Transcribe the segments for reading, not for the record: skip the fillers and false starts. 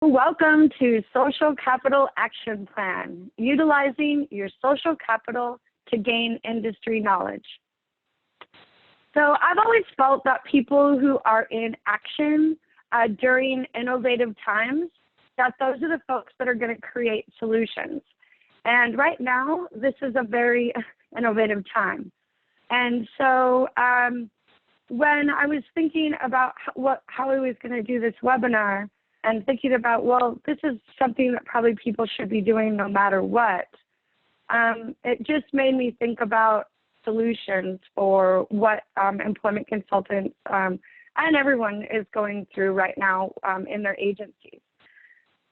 Welcome to Social Capital Action Plan, utilizing your social capital to gain industry knowledge. So I've always felt that people who are in action during innovative times, that those are the folks that are going to create solutions. And right now, this is a very innovative time. And so when I was thinking about how I was going to do this webinar, and thinking about, well, this is something that probably people should be doing no matter what, it just made me think about solutions for what employment consultants and everyone is going through right now in their agencies.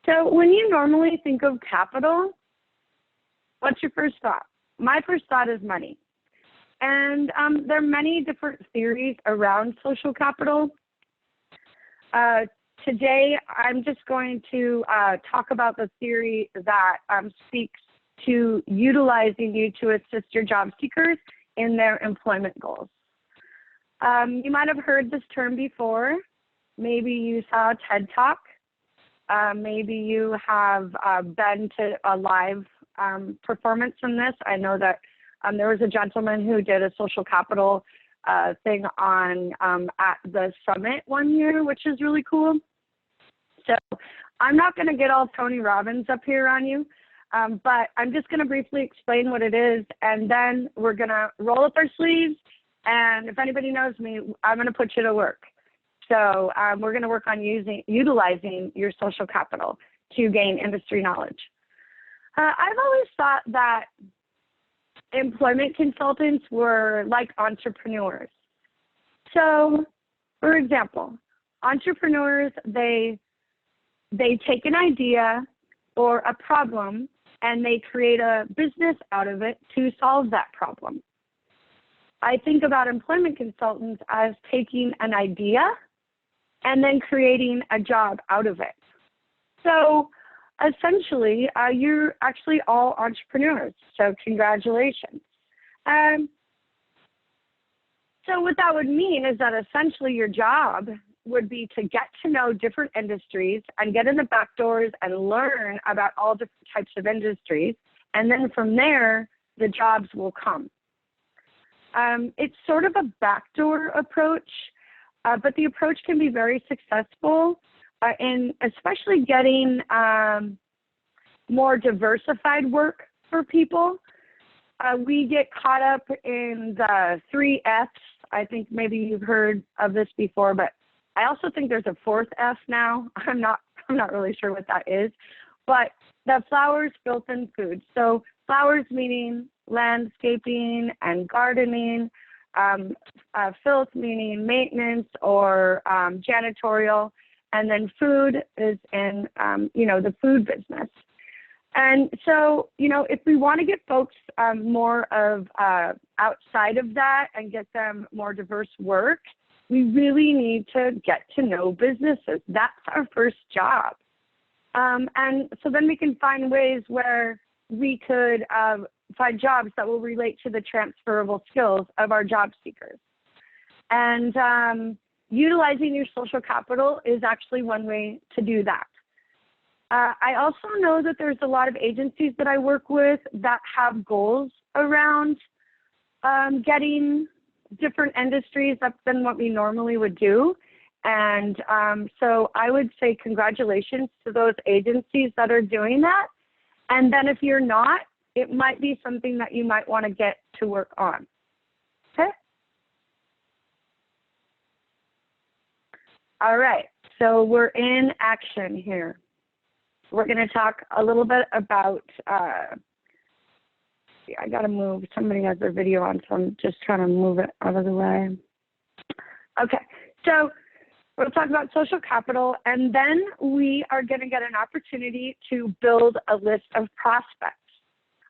So when you normally think of capital, what's your first thought? My first thought is money. And there are many different theories around social capital. Today, I'm just going to talk about the theory that speaks to utilizing you to assist your job seekers in their employment goals. You might have heard this term before. Maybe you saw a TED Talk. Maybe you have been to a live performance from this. I know that there was a gentleman who did a social capital thing on at the summit one year, which is really cool. So I'm not going to get all Tony Robbins up here on you, but I'm just going to briefly explain what it is, and then we're going to roll up our sleeves, and if anybody knows me, I'm going to put you to work. So we're going to work on utilizing your social capital to gain industry knowledge. I've always thought that employment consultants were like entrepreneurs. So, for example, entrepreneurs, they take an idea or a problem and they create a business out of it to solve that problem. I think about employment consultants as taking an idea and then creating a job out of it. So essentially, you're actually all entrepreneurs, so congratulations. So what that would mean is that essentially your job would be to get to know different industries and get in the back doors and learn about all different types of industries. And then from there, the jobs will come. It's sort of a backdoor approach, but the approach can be very successful in especially getting more diversified work for people. We get caught up in the 3 F's. I think maybe you've heard of this before, but I also think there's a 4th F now. I'm not really sure what that is, but the flowers, filth, and food. So flowers meaning landscaping and gardening, filth meaning maintenance or janitorial, and then food is in the food business. And so, if we want to get folks more of outside of that and get them more diverse work, we really need to get to know businesses. That's our first job. And so then we can find ways where we could find jobs that will relate to the transferable skills of our job seekers. And utilizing your social capital is actually one way to do that. I also know that there's a lot of agencies that I work with that have goals around getting different industries up than what we normally would do. And so I would say congratulations to those agencies that are doing that. And then if you're not, it might be something that you might want to get to work on. Okay? All right, so we're in action here. We're going to talk a little bit about, I got to move, somebody has their video on, so I'm just trying to move it out of the way. Okay, so we'll talk about social capital, and then we are going to get an opportunity to build a list of prospects.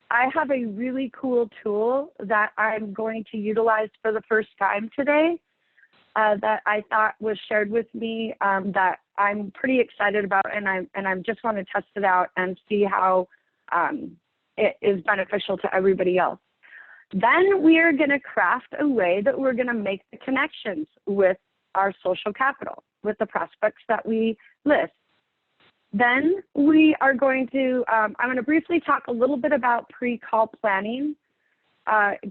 I have a really cool tool that I'm going to utilize for the first time today that I thought was shared with me that I'm pretty excited about, and I just want to test it out and see how it is beneficial to everybody else. Then we are going to craft a way that we're going to make the connections with our social capital, with the prospects that we list. Then we are going to, I'm going to briefly talk a little bit about pre-call planning,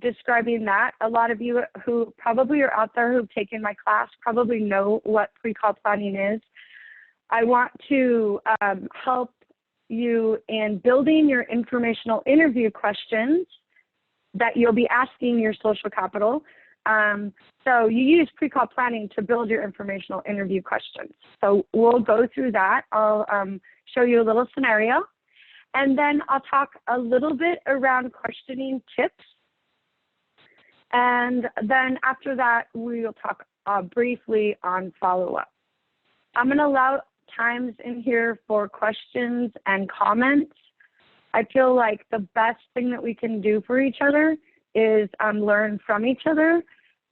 describing that. A lot of you who probably are out there who've taken my class probably know what pre-call planning is. I want to help you in building your informational interview questions that you'll be asking your social capital. So you use pre-call planning to build your informational interview questions. So we'll go through that. I'll show you a little scenario. And then I'll talk a little bit around questioning tips. And then after that, we'll talk briefly on follow-up. I'm going to allow times in here for questions and comments. I feel like the best thing that we can do for each other is learn from each other.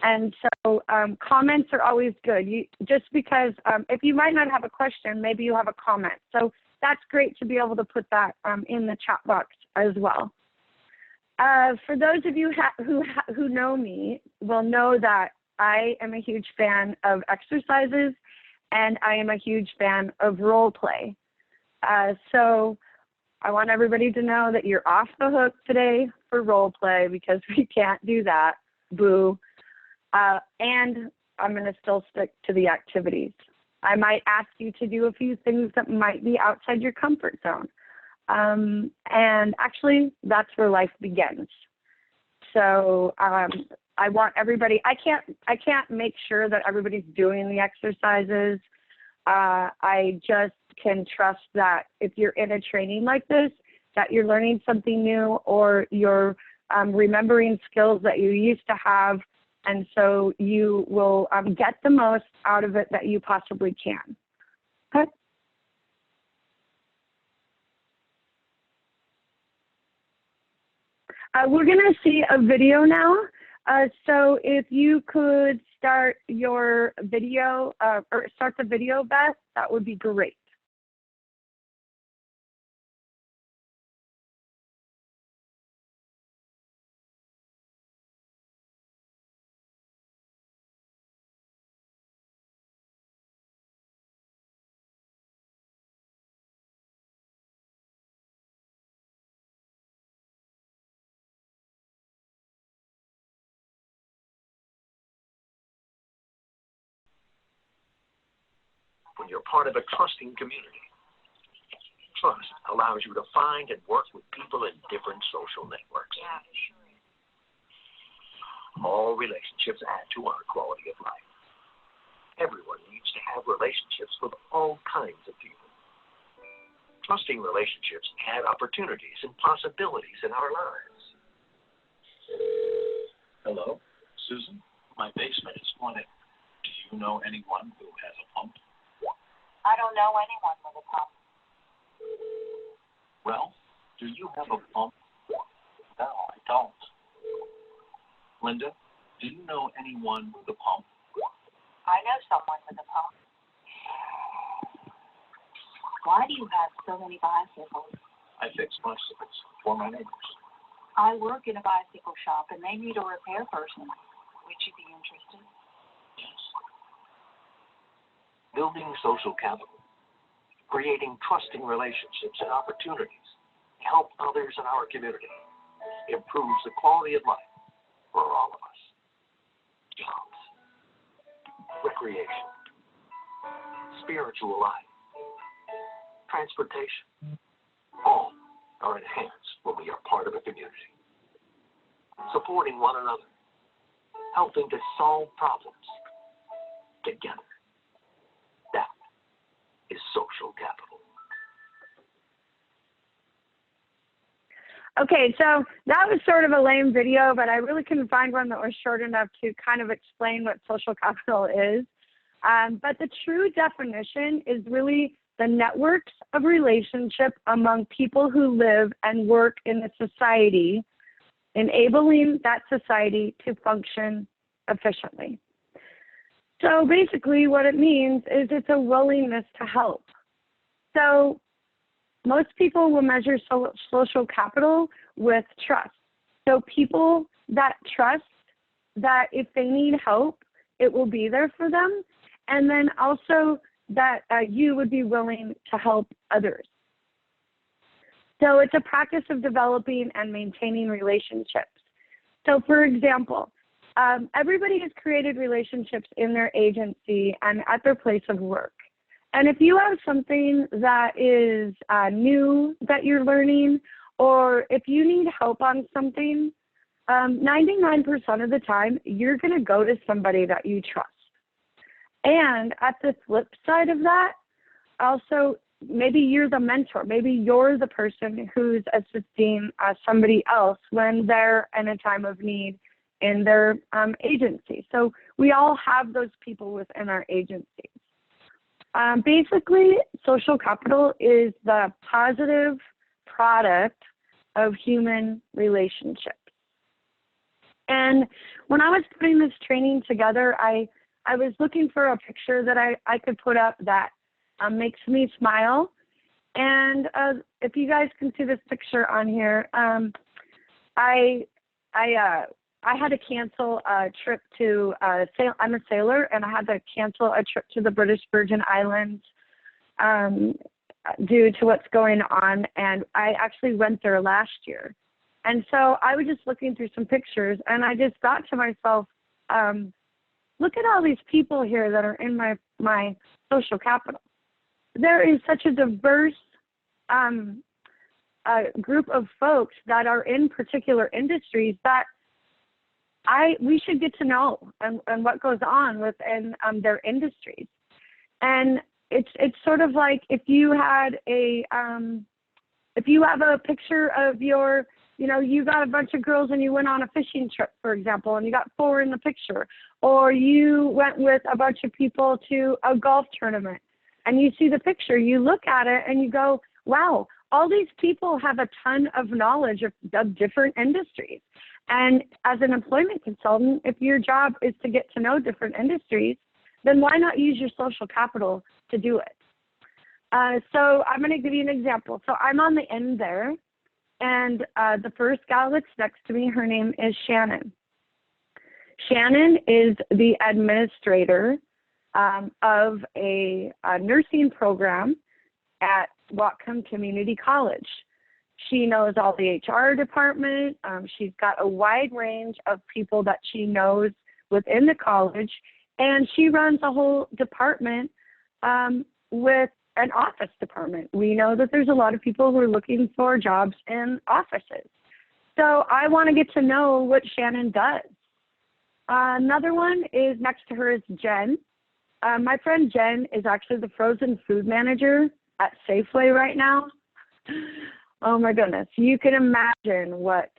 And so comments are always good. Just because if you might not have a question, maybe you have a comment. So that's great to be able to put that in the chat box as well. For those of you who know me will know that I am a huge fan of exercises and I am a huge fan of role play. So I want everybody to know that you're off the hook today for role play because we can't do that. Boo. And I'm going to still stick to the activities. I might ask you to do a few things that might be outside your comfort zone. And actually, that's where life begins. So I want everybody, I can't make sure that everybody's doing the exercises. I just can trust that if you're in a training like this, that you're learning something new or you're remembering skills that you used to have. And so you will get the most out of it that you possibly can. Okay. We're going to see a video now. So if you could start your video or start the video, Beth, that would be great. When you're part of a trusting community, trust allows you to find and work with people in different social networks. All relationships add to our quality of life. Everyone needs to have relationships with all kinds of people. Trusting relationships add opportunities and possibilities in our lives. Hello, Susan. My basement is flooded. Do you know anyone who has a pump? I don't know anyone with a pump. Well, do you have a pump? No, I don't. Linda, do you know anyone with a pump? I know someone with a pump. Why do you have so many bicycles? I fix bicycles for my neighbors. I work in a bicycle shop and they need a repair person. Would you be interested? Yes. Building social capital, creating trusting relationships and opportunities to help others in our community improves the quality of life for all of us. Jobs, recreation, spiritual life, transportation, all are enhanced when we are part of a community. Supporting one another, helping to solve problems together. That is social capital. Okay, so that was sort of a lame video, but I really couldn't find one that was short enough to kind of explain what social capital is. But the true definition is really the networks of relationship among people who live and work in a society, enabling that society to function efficiently. So basically what it means is it's a willingness to help. So most people will measure social capital with trust. So people that trust that if they need help, it will be there for them. And then also that you would be willing to help others. So it's a practice of developing and maintaining relationships. So for example, everybody has created relationships in their agency and at their place of work. And if you have something that is new that you're learning, or if you need help on something, 99% of the time, you're going to go to somebody that you trust. And at the flip side of that, also, maybe you're the mentor. Maybe you're the person who's assisting somebody else when they're in a time of need in their agency. So we all have those people within our agencies. Basically, social capital is the positive product of human relationships. And when I was putting this training together, I was looking for a picture that I could put up that makes me smile. And if you guys can see this picture on here, I had to cancel a trip to, I'm a sailor, and I had to cancel a trip to the British Virgin Islands due to what's going on. And I actually went there last year. And so I was just looking through some pictures, and I just thought to myself, look at all these people here that are in my social capital. There is such a diverse group of folks that are in particular industries that we should get to know and what goes on within their industries. And it's sort of like if you had if you have a picture of your, you got a bunch of girls and you went on a fishing trip, for example, and you got 4 in the picture, or you went with a bunch of people to a golf tournament and you see the picture, you look at it and you go, wow, all these people have a ton of knowledge of different industries. And as an employment consultant, if your job is to get to know different industries, then why not use your social capital to do it? So I'm going to give you an example. So I'm on the end there, and the first gal that's next to me, her name is Shannon. Shannon is the administrator of a nursing program at Whatcom Community College. She knows all the HR department. She's got a wide range of people that she knows within the college, and she runs a whole department with an office department. We know that there's a lot of people who are looking for jobs in offices. So I want to get to know what Shannon does. Another one is next to her is Jen. My friend Jen is actually the frozen food manager at Safeway right now. Oh my goodness, you can imagine what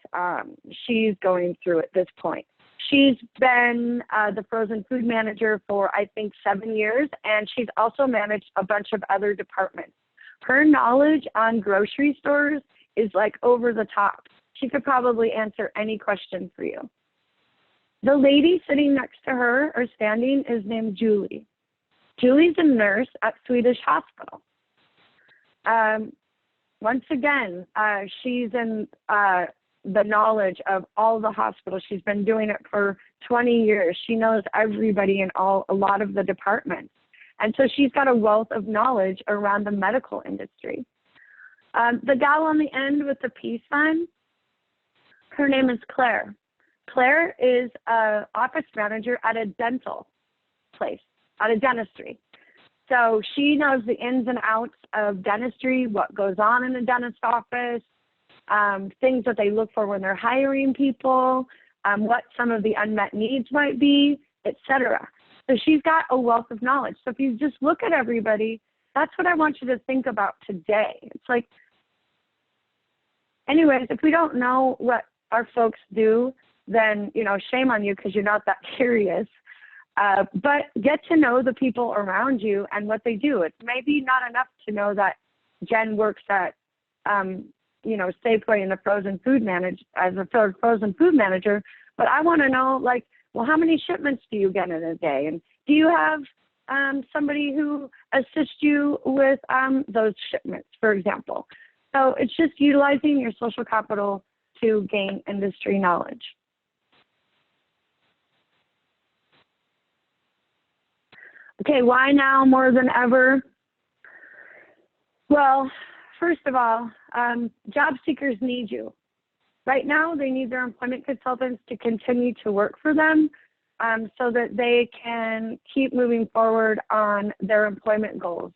she's going through at this point. She's been the frozen food manager for, I think, 7 years, and she's also managed a bunch of other departments. Her knowledge on grocery stores is like over the top. She could probably answer any question for you. The lady sitting next to her or standing is named Julie. Julie's a nurse at Swedish Hospital. Once again, she's in the knowledge of all the hospitals. She's been doing it for 20 years. She knows everybody in a lot of the departments. And so she's got a wealth of knowledge around the medical industry. The gal on the end with the peace sign, her name is Claire. Claire is an office manager at a dental place, at a dentistry. So she knows the ins and outs of dentistry, what goes on in the dentist office, things that they look for when they're hiring people, what some of the unmet needs might be, etc. So she's got a wealth of knowledge. So if you just look at everybody, that's what I want you to think about today. It's like, anyways, if we don't know what our folks do, then, shame on you because you're not that curious. But get to know the people around you and what they do. It's maybe not enough to know that Jen works at, Safeway in the frozen food as a frozen food manager. But I want to know, how many shipments do you get in a day? And do you have somebody who assists you with those shipments, for example? So it's just utilizing your social capital to gain industry knowledge. Okay, why now more than ever? Well, first of all, job seekers need you. Right now, they need their employment consultants to continue to work for them so that they can keep moving forward on their employment goals.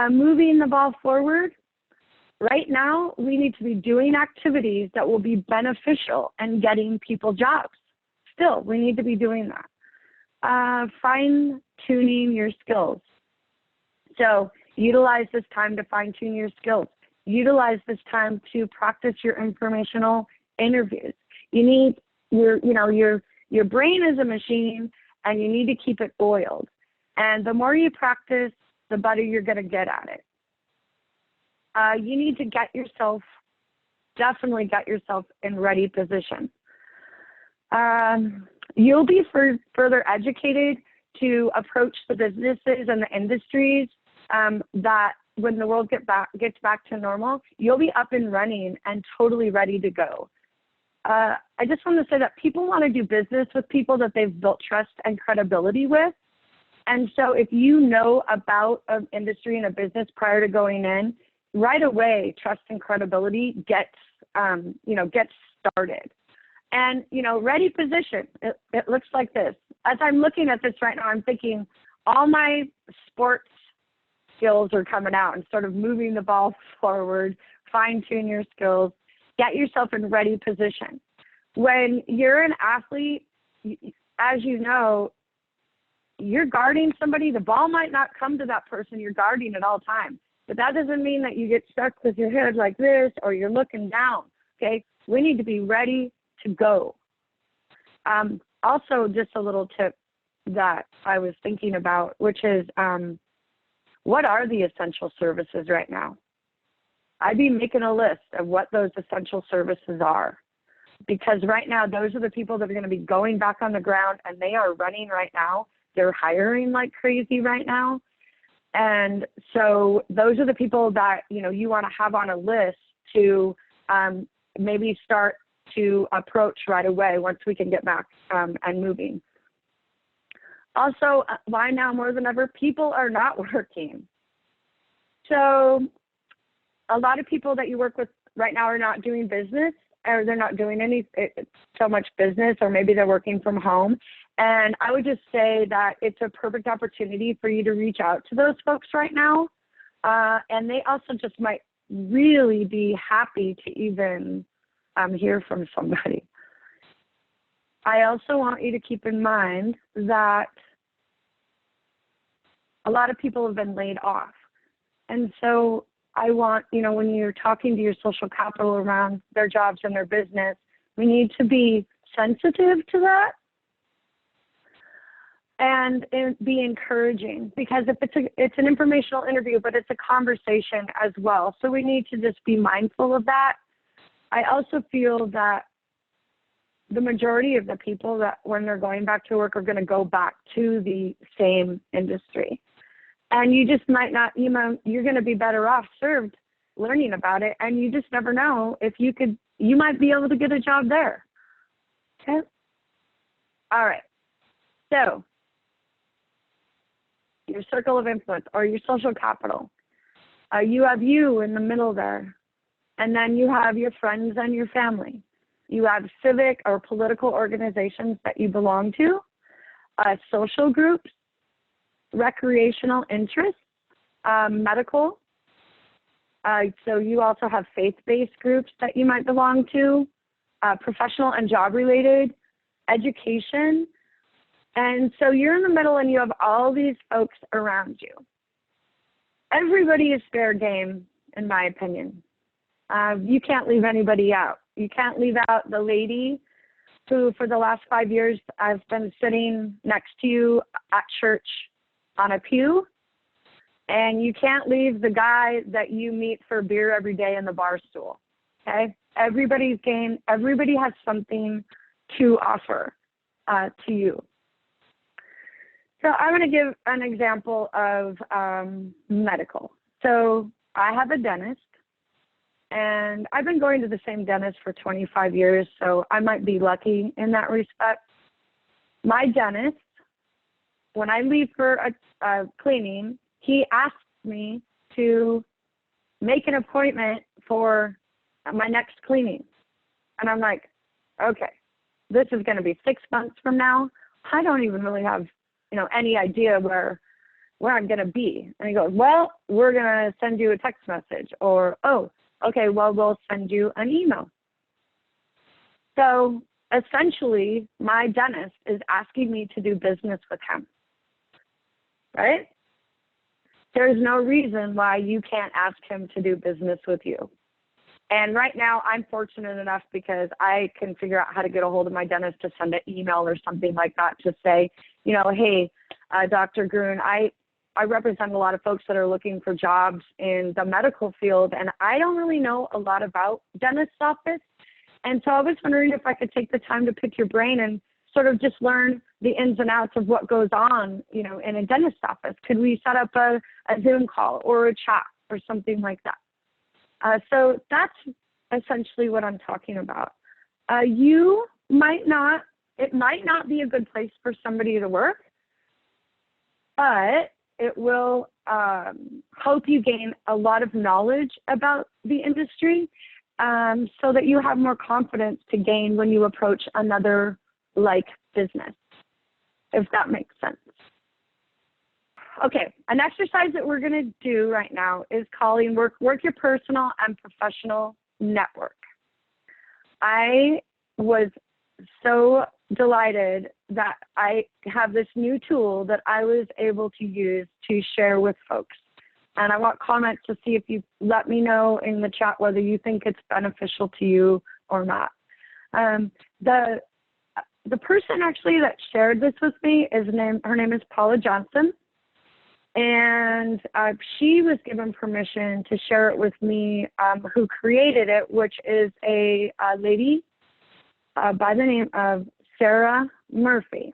Moving the ball forward, right now, we need to be doing activities that will be beneficial and getting people jobs. Still, we need to be doing that. Fine-tuning your skills. So utilize this time to fine-tune your skills. Utilize this time to practice your informational interviews. You need your brain is a machine, and you need to keep it oiled. And the more you practice, the better you're going to get at it. You need to definitely get yourself in ready position. You'll be further educated to approach the businesses and the industries that when the world gets back to normal, you'll be up and running and totally ready to go. I just want to say that people want to do business with people that they've built trust and credibility with. And so if you know about an industry and a business prior to going in, right away, trust and credibility gets started. And, ready position, it looks like this. As I'm looking at this right now, I'm thinking all my sports skills are coming out and sort of moving the ball forward, fine-tune your skills, get yourself in ready position. When you're an athlete, as you know, you're guarding somebody. The ball might not come to that person you're guarding at all times. But that doesn't mean that you get stuck with your head like this or you're looking down, okay? We need to be ready to go. Also, just a little tip that I was thinking about, which is what are the essential services right now? I'd be making a list of what those essential services are, because right now, those are the people that are going to be going back on the ground, and they are running right now. They're hiring like crazy right now. And so those are the people that, you want to have on a list to maybe start to approach right away once we can get back and moving. Also, why now more than ever? People are not working. So a lot of people that you work with right now are not doing business, or they're not doing so much business, or maybe they're working from home. And I would just say that it's a perfect opportunity for you to reach out to those folks right now. And they also just might really be happy to even hear from somebody. I also want you to keep in mind that a lot of people have been laid off. And so I want, when you're talking to your social capital around their jobs and their business, we need to be sensitive to that and be encouraging, because if it's an informational interview, but it's a conversation as well. So we need to just be mindful of that. I also feel that the majority of the people that when they're going back to work are going to go back to the same industry. And you just might not, you're going to be better off served learning about it. And you just never know if you might be able to get a job there. Okay. All right. So your circle of influence or your social capital, you have you in the middle there. And then you have your friends and your family. You have civic or political organizations that you belong to, social groups, recreational interests, medical. So you also have faith-based groups that you might belong to, professional and job-related, education. And so you're in the middle and you have all these folks around you. Everybody is fair game, in my opinion. You can't leave anybody out. You can't leave out the lady who, for the last 5 years, I've been sitting next to you at church on a pew. And you can't leave the guy that you meet for beer every day in the bar stool. Okay? Everybody's game. Everybody has something to offer to you. So I'm going to give an example of medical. So I have a dentist. And I've been going to the same dentist for 25 years, so I might be lucky in that respect. My dentist when I leave for a cleaning, he asks me to make an appointment for my next cleaning. And I'm like, okay, this is going to be 6 months from now. I don't even really have, any idea where I'm going to be. And he goes, well, we're going to send you a text message, or, oh, okay, well, we'll send you an email. So essentially, my dentist is asking me to do business with him, right? There's no reason why you can't ask him to do business with you. And right now, I'm fortunate enough because I can figure out how to get a hold of my dentist to send an email or something like that to say, hey, Dr. Gruen, I represent a lot of folks that are looking for jobs in the medical field, and I don't really know a lot about dentist's office. And so I was wondering if I could take the time to pick your brain and sort of just learn the ins and outs of what goes on, in a dentist's office. Could we set up a Zoom call or a chat or something like that? So that's essentially what I'm talking about. It might not be a good place for somebody to work, but it will help you gain a lot of knowledge about the industry so that you have more confidence to gain when you approach another like business, if that makes sense. Okay, an exercise that we're going to do right now is calling work your personal and professional network. I was so delighted that I have this new tool that I was able to use to share with folks. And I want comments to see if you let me know in the chat whether you think it's beneficial to you or not. The person actually that shared this with me, her name is Paula Johnson. And she was given permission to share it with me, who created it, which is a lady by the name of Sarah Murphy.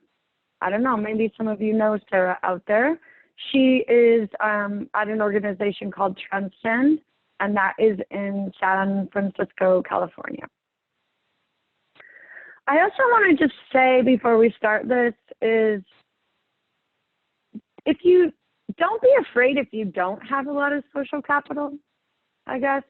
I don't know, maybe some of you know Sarah out there. She is at an organization called Transcend, and that is in San Francisco, California. I also want to just say before we start this is don't be afraid if you don't have a lot of social capital, I guess.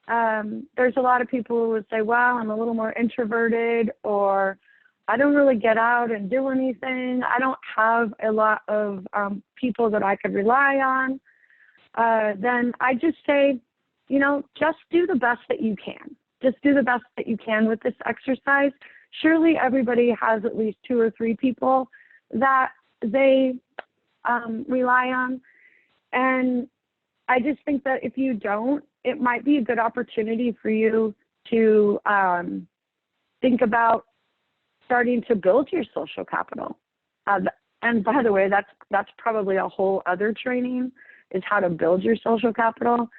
There's a lot of people who would say, well, I'm a little more introverted, or I don't really get out and do anything. I don't have a lot of people that I could rely on. Then I just say, just do the best that you can. Just do the best that you can with this exercise. Surely everybody has at least 2 or 3 people that they rely on. And I just think that if you don't, it might be a good opportunity for you to think about starting to build your social capital. And by the way, that's probably a whole other training, is how to build your social capital.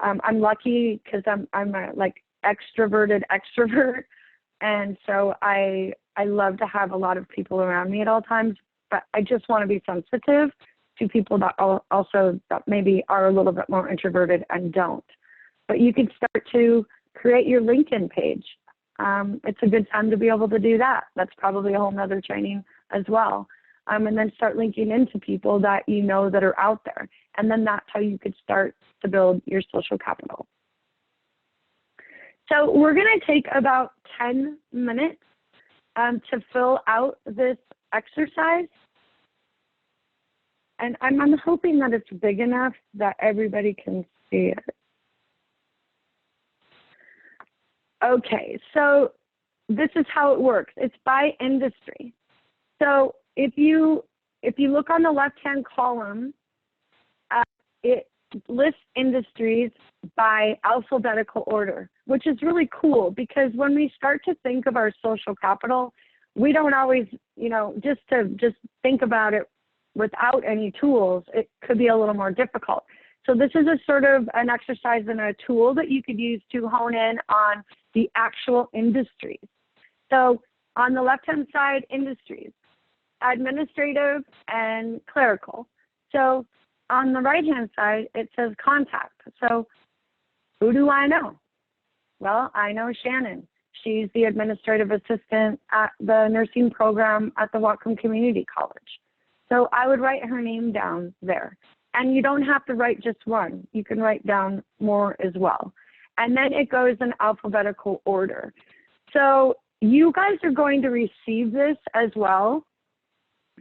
I'm lucky because I'm a extroverted extrovert, and so I love to have a lot of people around me at all times. But I just want to be sensitive to people that also that maybe are a little bit more introverted and don't. But you can start to create your LinkedIn page. It's a good time to be able to do that. That's probably a whole nother training as well. And then start linking into people that that are out there. And then that's how you could start to build your social capital. So we're going to take about 10 minutes to fill out this exercise. And I'm hoping that it's big enough that everybody can see it. Okay, so this is how it works. It's by industry. So if you look on the left-hand column, it lists industries by alphabetical order, which is really cool because when we start to think of our social capital, we don't always, just think about it without any tools, it could be a little more difficult. So this is a sort of an exercise and a tool that you could use to hone in on the actual industries. So on the left-hand side, industries, administrative and clerical. So on the right-hand side, it says contact. So who do I know? Well, I know Shannon. She's the administrative assistant at the nursing program at the Whatcom Community College. So I would write her name down there. And you don't have to write just one. You can write down more as well. And then it goes in alphabetical order. So you guys are going to receive this as well.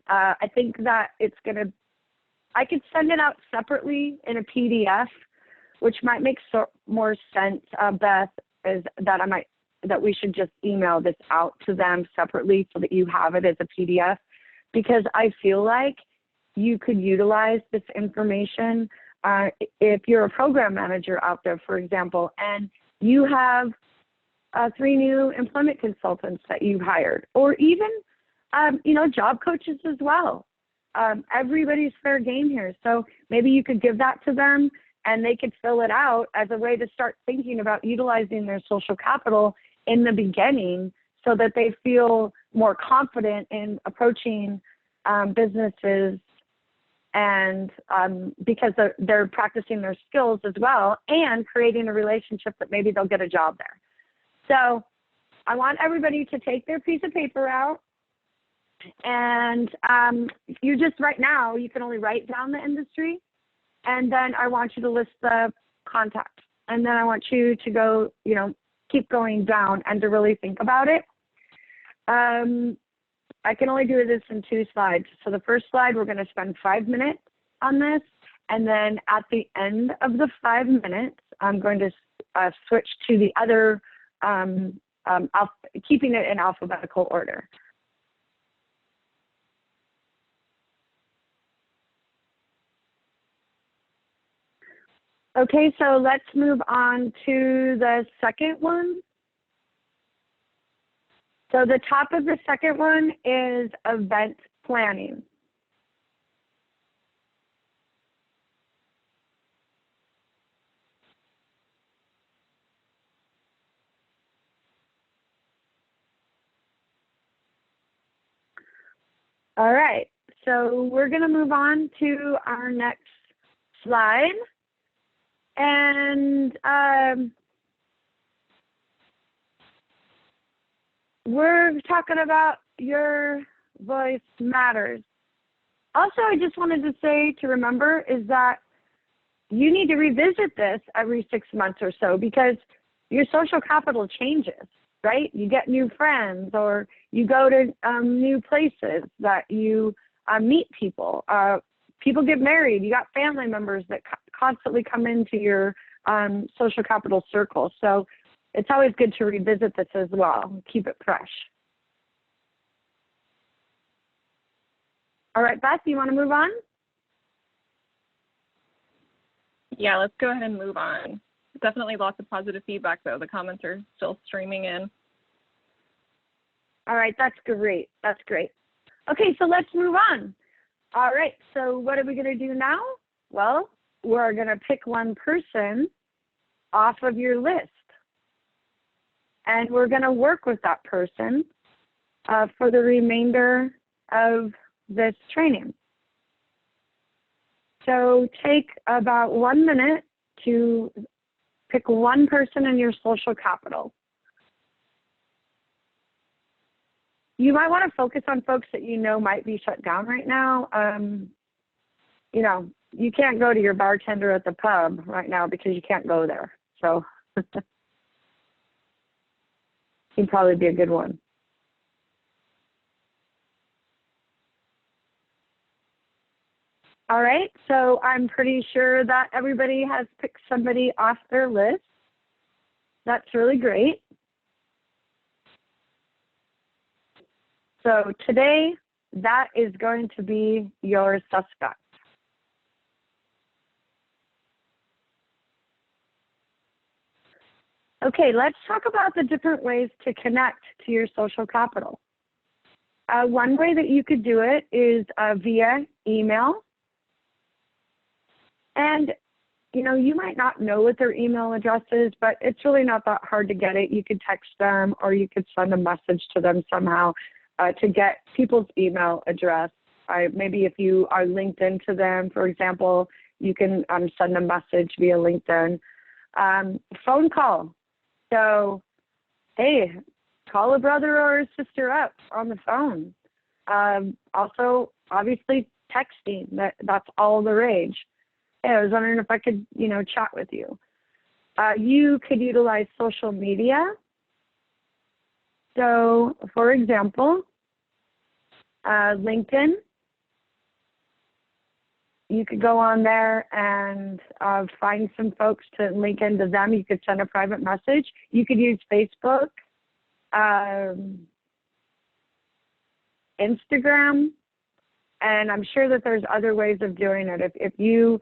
I think that it's going to, I could send it out separately in a PDF, which might make more sense, Beth, is that we should just email this out to them separately so that you have it as a PDF, because I feel like you could utilize this information if you're a program manager out there, for example, and you have 3 new employment consultants that you've hired, or even, job coaches as well. Everybody's fair game here. So maybe you could give that to them and they could fill it out as a way to start thinking about utilizing their social capital in the beginning so that they feel more confident in approaching businesses, and because they're practicing their skills as well and creating a relationship that maybe they'll get a job there. So I want everybody to take their piece of paper out, and you just right now, you can only write down the industry, and then I want you to list the contact, and then I want you to go, keep going down and to really think about it. I can only do this in 2 slides. So the first slide, we're going to spend 5 minutes on this. And then at the end of the 5 minutes, I'm going to switch to the other, keeping it in alphabetical order. Okay, so let's move on to the second one. So the top of the second one is event planning. All right, so we're going to move on to our next slide. And we're talking about your voice matters. Also, I just wanted to say to remember is that you need to revisit this every 6 months or so, because your social capital changes, right? You get new friends, or you go to new places that you meet people. People get married. You got family members that constantly come into your social capital circle. So it's always good to revisit this as well. Keep it fresh. All right, Beth, you want to move on? Yeah, let's go ahead and move on. Definitely lots of positive feedback, though. The comments are still streaming in. All right, that's great. That's great. Okay, so let's move on. All right, so what are we going to do now? Well, we're going to pick one person off of your list, and we're going to work with that person for the remainder of this training. So take about 1 minute to pick one person in your social capital. You might want to focus on folks that you know might be shut down right now. You can't go to your bartender at the pub right now because you can't go there. So he'd probably be a good one. All right, so I'm pretty sure that everybody has picked somebody off their list. That's really great. So today, that is going to be your suspect. Okay, let's talk about the different ways to connect to your social capital. One way that you could do it is via email. And, you might not know what their email address is, but it's really not that hard to get it. You could text them, or you could send a message to them somehow to get people's email address. Maybe if you are linked into them, for example, you can send a message via LinkedIn. Phone call. So, hey, call a brother or a sister up on the phone. Also, obviously, texting. That's all the rage. Hey, I was wondering if I could, chat with you. You could utilize social media. So, for example, LinkedIn. You could go on there and find some folks to link into them. You could send a private message. You could use Facebook, Instagram, and I'm sure that there's other ways of doing it. If you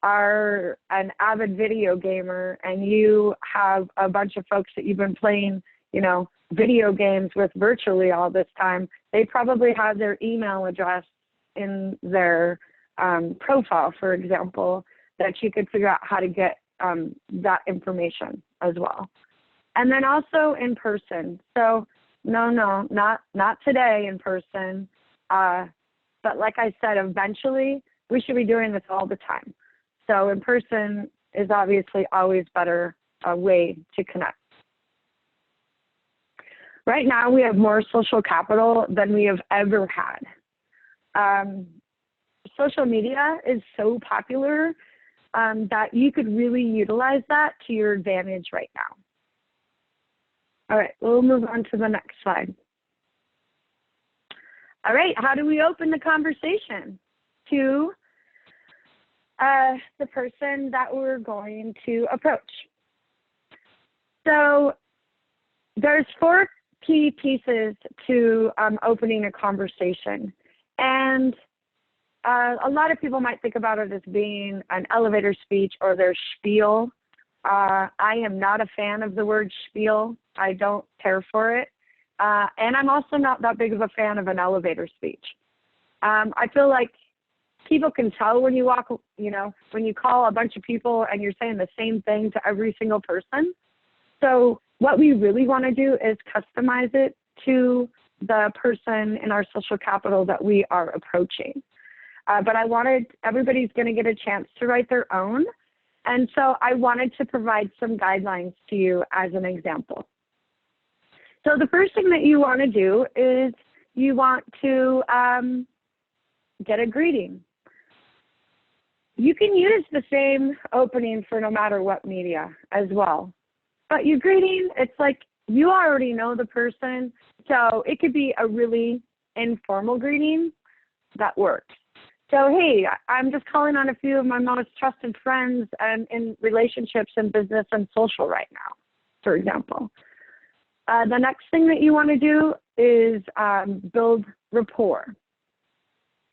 are an avid video gamer and you have a bunch of folks that you've been playing, video games with virtually all this time, they probably have their email address in their profile, for example, that you could figure out how to get that information as well. And then also in person. So no, not today in person. But like I said, eventually we should be doing this all the time. So in person is obviously always better way to connect. Right now we have more social capital than we have ever had. Social media is so popular that you could really utilize that to your advantage right now. All right, we'll move on to the next slide. All right, how do we open the conversation to the person that we're going to approach? So there's 4 key pieces to opening a conversation. And a lot of people might think about it as being an elevator speech or their spiel. I am not a fan of the word spiel. I don't care for it. And I'm also not that big of a fan of an elevator speech. I feel like people can tell when you walk, when you call a bunch of people and you're saying the same thing to every single person. So what we really want to do is customize it to the person in our social capital that we are approaching. But everybody's going to get a chance to write their own. And so I wanted to provide some guidelines to you as an example. So the first thing that you want to do is you want to get a greeting. You can use the same opening for no matter what media as well. But your greeting, it's like you already know the person. So it could be a really informal greeting that works. So, hey, I'm just calling on a few of my most trusted friends and in relationships and business and social right now, for example. The next thing that you want to do is build rapport.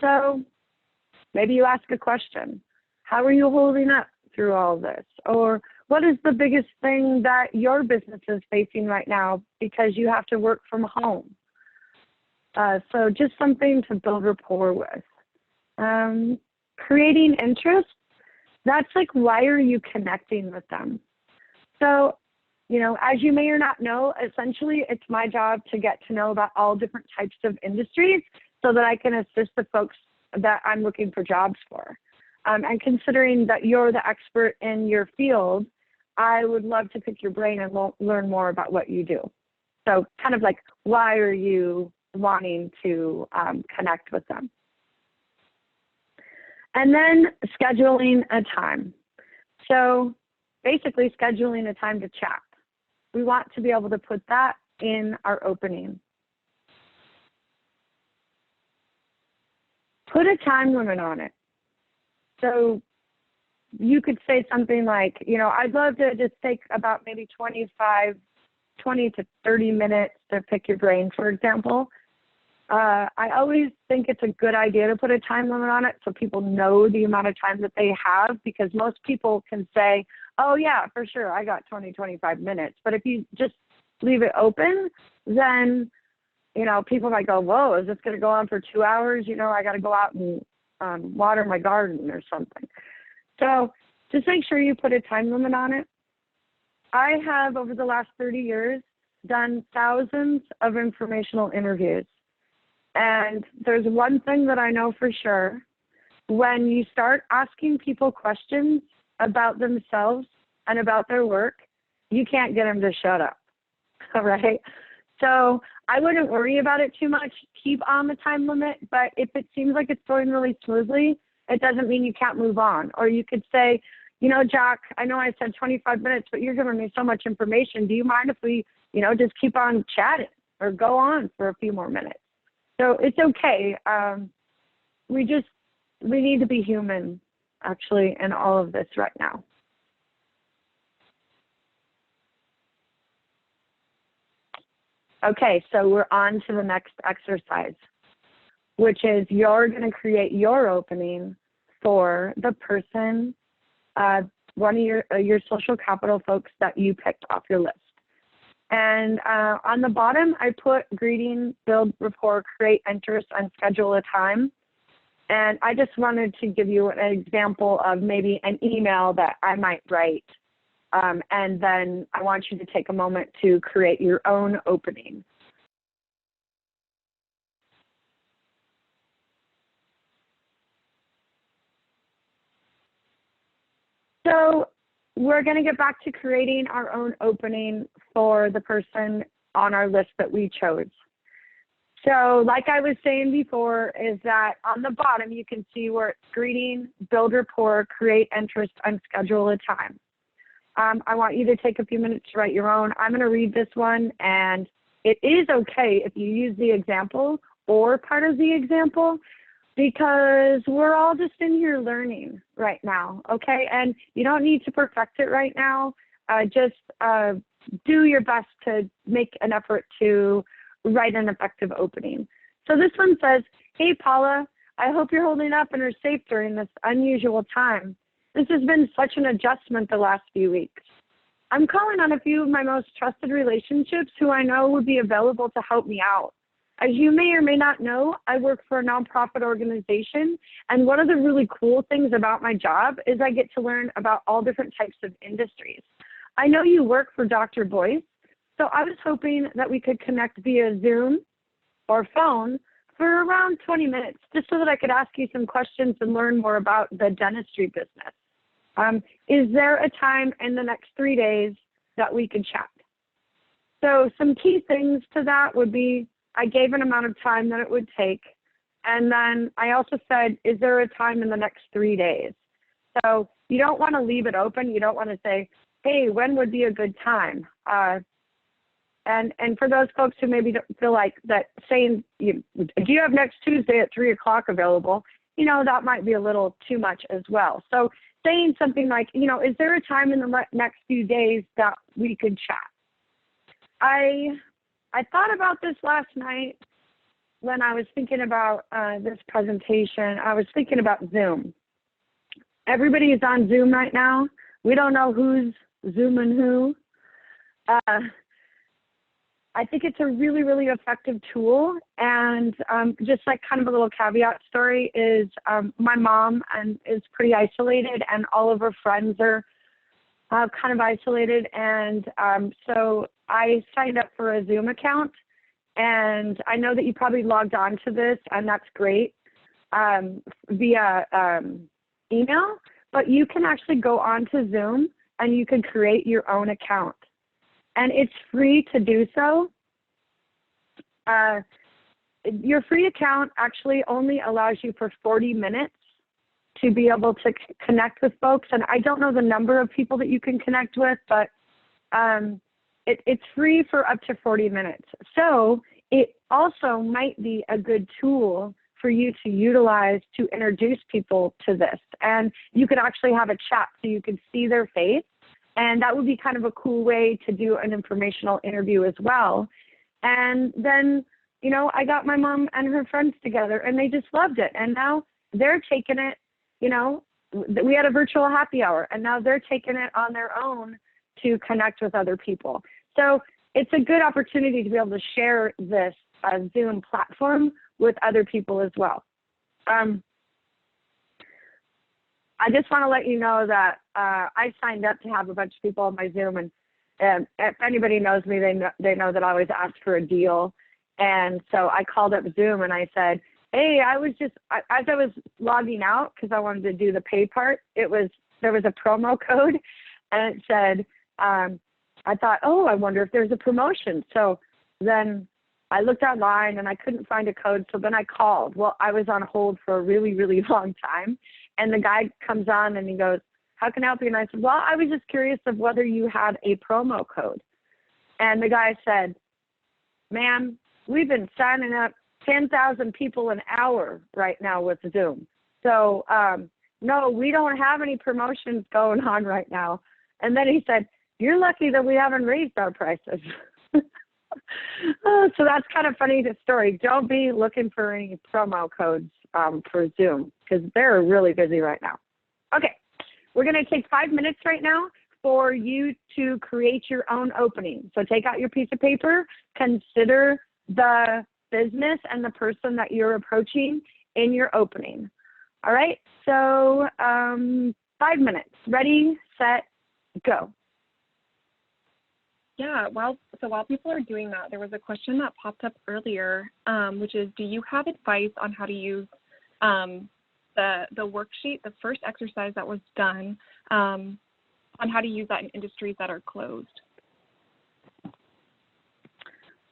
So maybe you ask a question. How are you holding up through all this? Or what is the biggest thing that your business is facing right now because you have to work from home? So just something to build rapport with. Creating interest, that's like, why are you connecting with them? So, as you may or not know, essentially it's my job to get to know about all different types of industries so that I can assist the folks that I'm looking for jobs for. And considering that you're the expert in your field, I would love to pick your brain and learn more about what you do. So kind of like, why are you wanting to connect with them? And then scheduling a time. So basically scheduling a time to chat. We want to be able to put that in our opening. Put a time limit on it. So you could say something like, I'd love to just take about maybe 20 to 30 minutes to pick your brain, for example. I always think it's a good idea to put a time limit on it so people know the amount of time that they have, because most people can say, oh yeah, for sure, I got 20, 25 minutes. But if you just leave it open, then, people might go, whoa, is this going to go on for 2 hours? I got to go out and water my garden or something. So just make sure you put a time limit on it. I have, over the last 30 years, done thousands of informational interviews. And there's one thing that I know for sure. When you start asking people questions about themselves and about their work, you can't get them to shut up, all right? So I wouldn't worry about it too much. Keep on the time limit, but if it seems like it's going really smoothly, it doesn't mean you can't move on. Or you could say, you know, Jack, I know I said 25 minutes, but you're giving me so much information. Do you mind if we, just keep on chatting or go on for a few more minutes? So it's okay. We need to be human, actually, in all of this right now. Okay, so we're on to the next exercise, which is you're going to create your opening for the person, one of your social capital folks that you picked off your list. And on the bottom, I put greeting, build rapport, create interest, and schedule a time. And I just wanted to give you an example of maybe an email that I might write. And then I want you to take a moment to create your own opening. So we're going to get back to creating our own opening for the person on our list that we chose. So like I was saying before, is that on the bottom, you can see where it's greeting, build rapport, create interest, and schedule a time. I want you to take a few minutes to write your own. I'm going to read this one, and it is okay if you use the example or part of the example, because we're all just in here learning right now, okay? And you don't need to perfect it right now. Just do your best to make an effort to write an effective opening. So this one says, hey, Paula, I hope you're holding up and are safe during this unusual time. This has been such an adjustment the last few weeks. I'm calling on a few of my most trusted relationships who I know would be available to help me out. As you may or may not know, I work for a nonprofit organization, and one of the really cool things about my job is I get to learn about all different types of industries. I know you work for Dr. Boyce, so I was hoping that we could connect via Zoom or phone for around 20 minutes, just so that I could ask you some questions and learn more about the dentistry business. Is there a time in the next 3 days that we could chat? So some key things to that would be, I gave an amount of time that it would take. And then I also said, is there a time in the next 3 days? So you don't want to leave it open. You don't want to say, hey, when would be a good time? And for those folks who maybe don't feel like that saying, do you have next Tuesday at 3 o'clock available? That might be a little too much as well. So saying something like, is there a time in the next few days that we could chat? I thought about this last night when I was thinking about this presentation. I was thinking about Zoom. Everybody is on Zoom right now. We don't know who's Zooming who. I think it's a really, really effective tool. And just like kind of a little caveat story is my mom is pretty isolated, and all of her friends are kind of isolated. And so I signed up for a Zoom account. And I know that you probably logged on to this, and that's great, via email. But you can actually go on to Zoom, and you can create your own account. And it's free to do so. Your free account actually only allows you for 40 minutes to be able to connect with folks. And I don't know the number of people that you can connect with, but it's free for up to 40 minutes. So it also might be a good tool for you to utilize to introduce people to this. And you could actually have a chat so you could see their face. And that would be kind of a cool way to do an informational interview as well. And then, I got my mom and her friends together, and they just loved it. And now they're taking it, we had a virtual happy hour, and now they're taking it on their own to connect with other people. So it's a good opportunity to be able to share this Zoom platform with other people as well. I just want to let you know that I signed up to have a bunch of people on my Zoom, and if anybody knows me, they know that I always ask for a deal. And so I called up Zoom and I said, hey, as I was logging out, because I wanted to do the pay part, there was a promo code, and it said, I thought, oh, I wonder if there's a promotion. So then I looked online and I couldn't find a code. So then I called. Well, I was on hold for a really, really long time. And the guy comes on and he goes, how can I help you? And I said, well, I was just curious of whether you had a promo code. And the guy said, ma'am, we've been signing up 10,000 people an hour right now with Zoom. So, no, we don't have any promotions going on right now. And then he said, you're lucky that we haven't raised our prices. So that's kind of funny, the story. Don't be looking for any promo codes for Zoom because they're really busy right now. Okay, we're going to take 5 minutes right now for you to create your own opening. So take out your piece of paper, consider the business and the person that you're approaching in your opening. All right, so 5 minutes. Ready, set, go. Yeah, while people are doing that, there was a question that popped up earlier, which is, do you have advice on how to use the worksheet, the first exercise that was done, on how to use that in industries that are closed?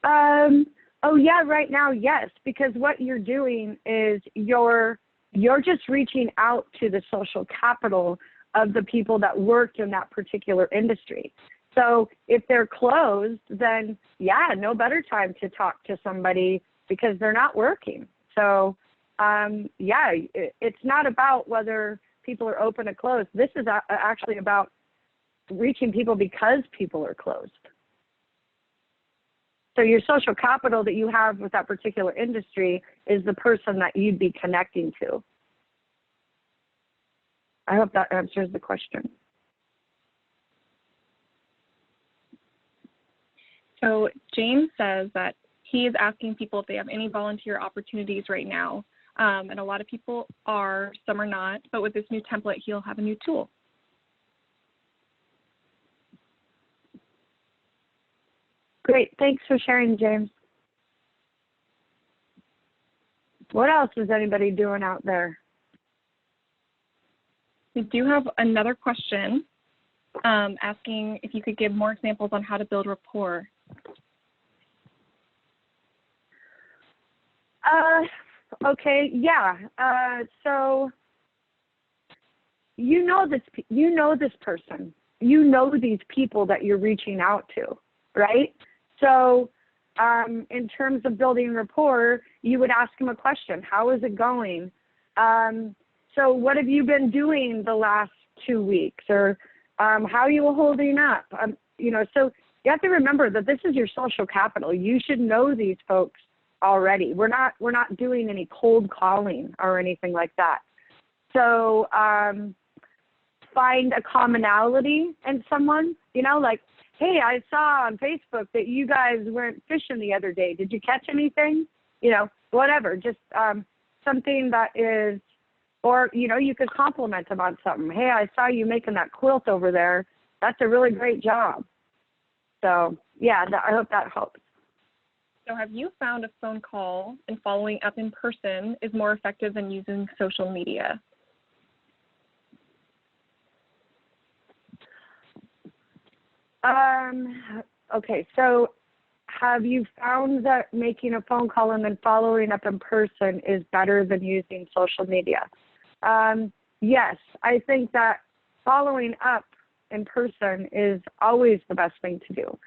Oh yeah, right now, yes, because what you're doing is you're just reaching out to the social capital of the people that worked in that particular industry. So if they're closed, then yeah, no better time to talk to somebody because they're not working. So yeah, it's not about whether people are open or closed. This is actually about reaching people because people are closed. So your social capital that you have with that particular industry is the person that you'd be connecting to. I hope that answers the question. So James says that he is asking people if they have any volunteer opportunities right now. And a lot of people are, some are not, but with this new template, he'll have a new tool. Great, thanks for sharing, James. What else is anybody doing out there? We do have another question asking if you could give more examples on how to build rapport. Okay, yeah. So you know this person. You know these people that you're reaching out to, right? So in terms of building rapport, you would ask them a question. How is it going? So what have you been doing the last 2 weeks? Or how are you holding up? So you have to remember that this is your social capital. You should know these folks already. We're not doing any cold calling or anything like that. So find a commonality in someone, like, hey, I saw on Facebook that you guys went fishing the other day. Did you catch anything? Whatever, just something that is, or, you could compliment them on something. Hey, I saw you making that quilt over there. That's a really great job. So, yeah, I hope that helps. So have you found a phone call and following up in person is more effective than using social media? Okay, so have you found that making a phone call and then following up in person is better than using social media? Yes, I think that following up in person is always the best thing to do.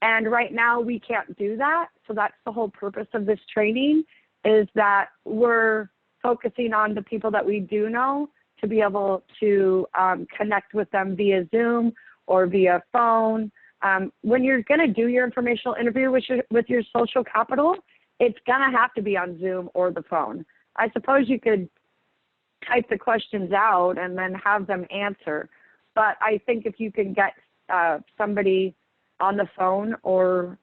And right now we can't do that. So that's the whole purpose of this training, is that we're focusing on the people that we do know to be able to connect with them via Zoom or via phone. When you're going to do your informational interview with your social capital, it's going to have to be on Zoom or the phone. I suppose you could type the questions out and then have them answer. But I think if you can get somebody on the phone or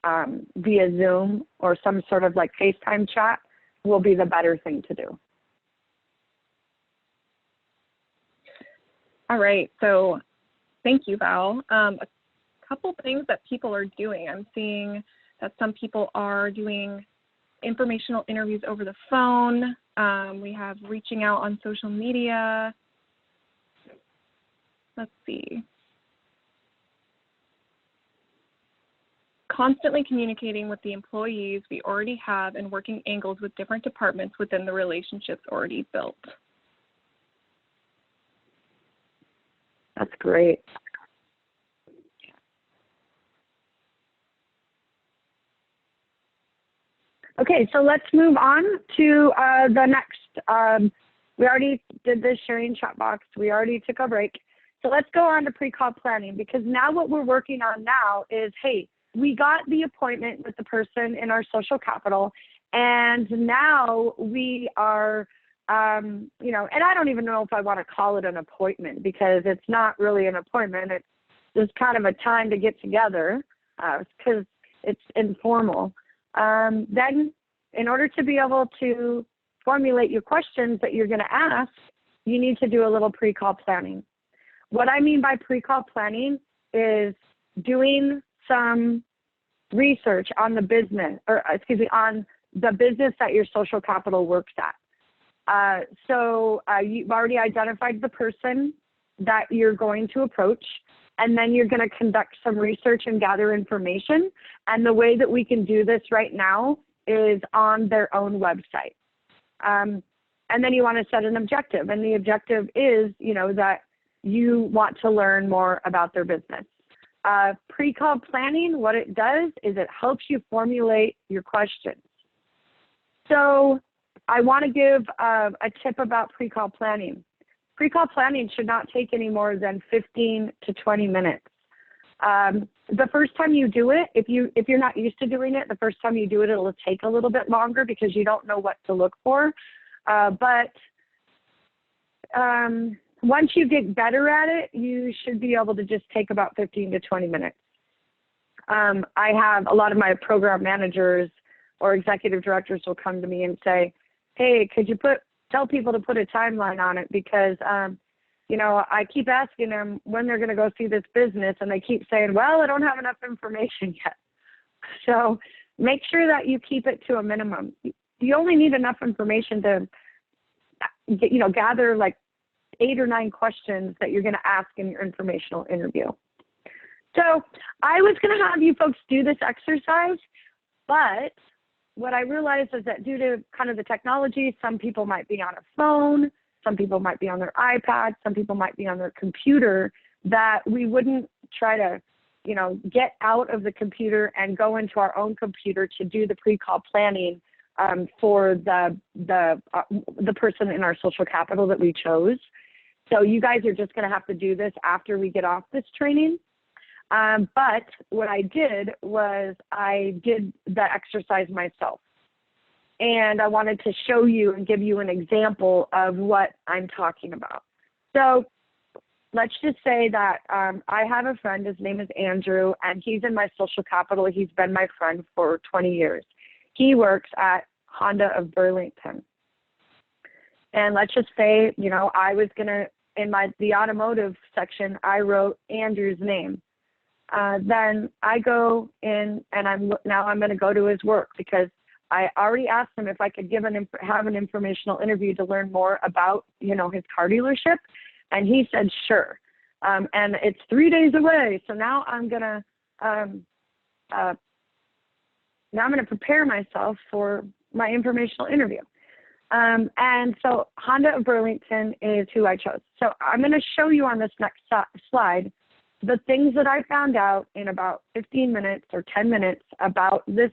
via Zoom or some sort of like FaceTime chat will be the better thing to do. All right, so thank you, Val. A couple things that people are doing. I'm seeing that some people are doing informational interviews over the phone. We have reaching out on social media. Let's see. constantly communicating with the employees we already have and working angles with different departments within the relationships already built. That's great. Okay, so let's move on to the next. We already did the sharing chat box. We already took a break. So let's go on to pre-call planning, because now what we're working on now is, hey, we got the appointment with the person in our social capital, and now we are, you know, and I don't even know if I want to call it an appointment, because it's not really an appointment. It's just kind of a time to get together because it's informal. Then in order to be able to formulate your questions that you're going to ask, you need to do a little pre-call planning. What I mean by pre-call planning is doing some research on the business, or excuse me, on the business that your social capital works at. So you've already identified the person that you're going to approach, and then you're going to conduct some research and gather information. And the way that we can do this right now is on their own website. And then you want to set an objective, and the objective is, you know, that you want to learn more about their business. Pre-call planning, what it does is it helps you formulate your questions. So I want to give a tip about pre-call planning. Pre-call planning should not take any more than 15 to 20 minutes. The first time you do it, if you're not used to doing it, the first time you do it, it'll take a little bit longer because you don't know what to look for. But once you get better at it, you should be able to just take about 15 to 20 minutes. I have a lot of my program managers or executive directors will come to me and say, hey, could you tell people to put a timeline on it, because you know, I keep asking them when they're going to go see this business, and they keep saying, well, I don't have enough information yet. So make sure that you keep it to a minimum. You only need enough information to, you know, gather like 8 or 9 questions that you're going to ask in your informational interview. So I was going to have you folks do this exercise, but what I realized is that due to kind of the technology, some people might be on a phone, some people might be on their iPad, some people might be on their computer, that we wouldn't try to, you know, get out of the computer and go into our own computer to do the pre-call planning for the person in our social capital that we chose. So you guys are just going to have to do this after we get off this training. But what I did was I did the exercise myself. And I wanted to show you and give you an example of what I'm talking about. So let's just say that I have a friend, his name is Andrew, and he's in my social capital. He's been my friend for 20 years. He works at Honda of Burlington. And let's just say, you know, I was going to, in the automotive section, I wrote Andrew's name. Then I go in and I'm going to go to his work, because I already asked him if I could have an informational interview to learn more about, you know, his car dealership. And he said, sure. And it's 3 days away. So now I'm going to prepare myself for my informational interview. And so Honda of Burlington is who I chose. So I'm going to show you on this next slide the things that I found out in about 15 minutes or 10 minutes about this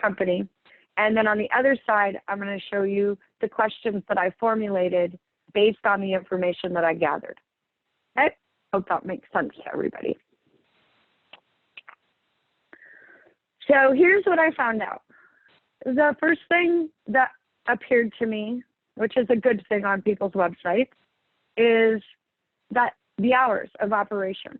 company. And then on the other side, I'm going to show you the questions that I formulated based on the information that I gathered. Okay? Hope that makes sense to everybody. So here's what I found out. The first thing that appeared to me, which is a good thing on people's websites, is that the hours of operation.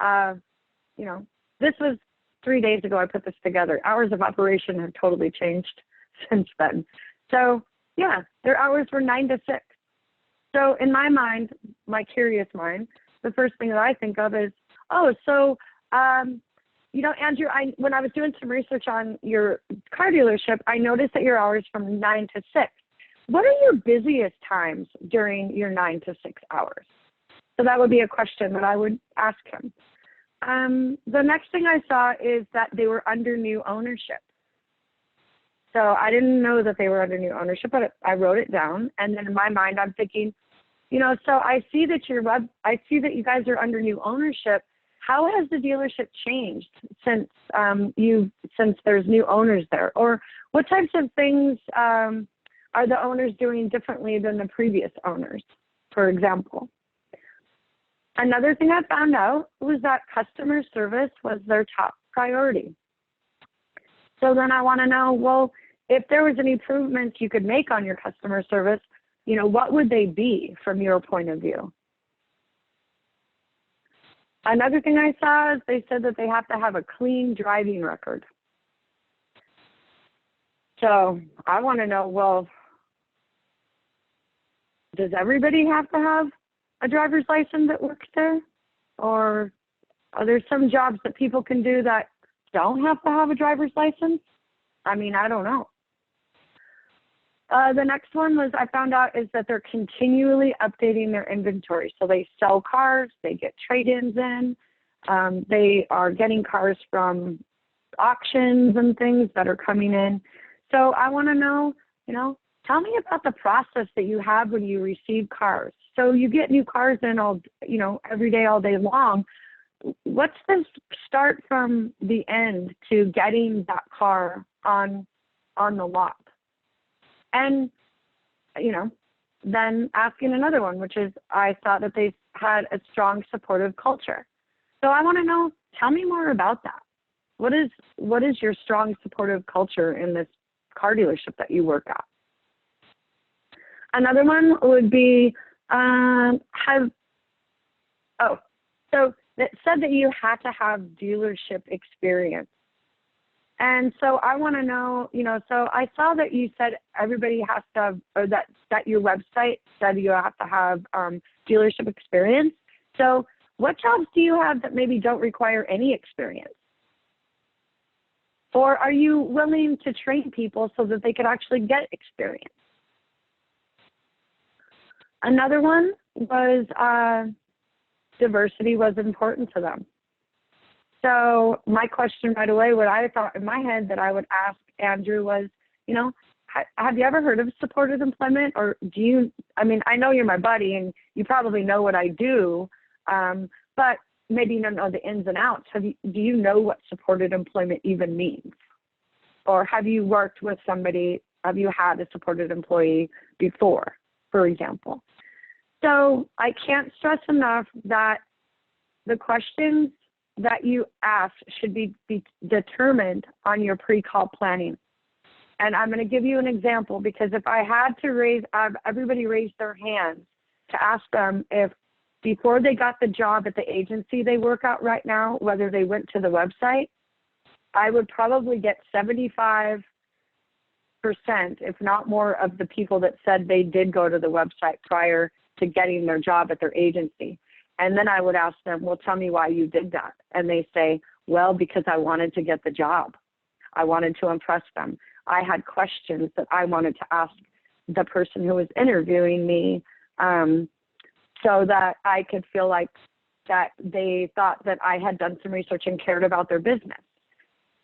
You know, this was 3 days ago I put this together. Hours of operation have totally changed since then. So yeah, their hours were 9 to 6. So in my mind, my curious mind, the first thing that I think of is, oh, so, you know, Andrew, when I was doing some research on your car dealership, I noticed that your hours from 9 to 6. What are your busiest times during your 9 to 6 hours? So that would be a question that I would ask him. The next thing I saw is that they were under new ownership. So I didn't know that they were under new ownership, but I wrote it down. And then in my mind, I'm thinking, so I see that you guys are under new ownership. How has the dealership changed since there's new owners there? Or what types of things are the owners doing differently than the previous owners, for example? Another thing I found out was that customer service was their top priority. So then I want to know, well, if there was any improvements you could make on your customer service, what would they be from your point of view? Another thing I saw is they said that they have to have a clean driving record. So I want to know, well, does everybody have to have a driver's license that works there? Or are there some jobs that people can do that don't have to have a driver's license? I mean, I don't know. The next one was I found out is that they're continually updating their inventory. So they sell cars, they get trade-ins in, they are getting cars from auctions and things that are coming in. So I want to know, tell me about the process that you have when you receive cars. So you get new cars in every day, all day long. What's the start from the end to getting that car on the lot? And, then asking another one, which is I thought that they had a strong supportive culture. So I want to know, tell me more about that. What is your strong supportive culture in this car dealership that you work at? Another one would be so it said that you had to have dealership experience. And so I want to know, so I saw that you said everybody has to have, or that your website said you have to have dealership experience. So what jobs do you have that maybe don't require any experience? Or are you willing to train people so that they could actually get experience? Another one was diversity was important to them. So my question right away, what I thought in my head that I would ask Andrew was, have you ever heard of supported employment? Or I know you're my buddy and you probably know what I do, but maybe you don't know the ins and outs. Do you know what supported employment even means? Or have you worked with somebody, have you had a supported employee before, for example? So I can't stress enough that the questions that you ask should be determined on your pre-call planning. And I'm going to give you an example, because if I had to have everybody raise their hands to ask them if before they got the job at the agency they work at right now, whether they went to the website, I would probably get 75%, if not more, of the people that said they did go to the website prior to getting their job at their agency. And then I would ask them, well, tell me why you did that. And they say, well, because I wanted to get the job. I wanted to impress them. I had questions that I wanted to ask the person who was interviewing me so that I could feel like that they thought that I had done some research and cared about their business.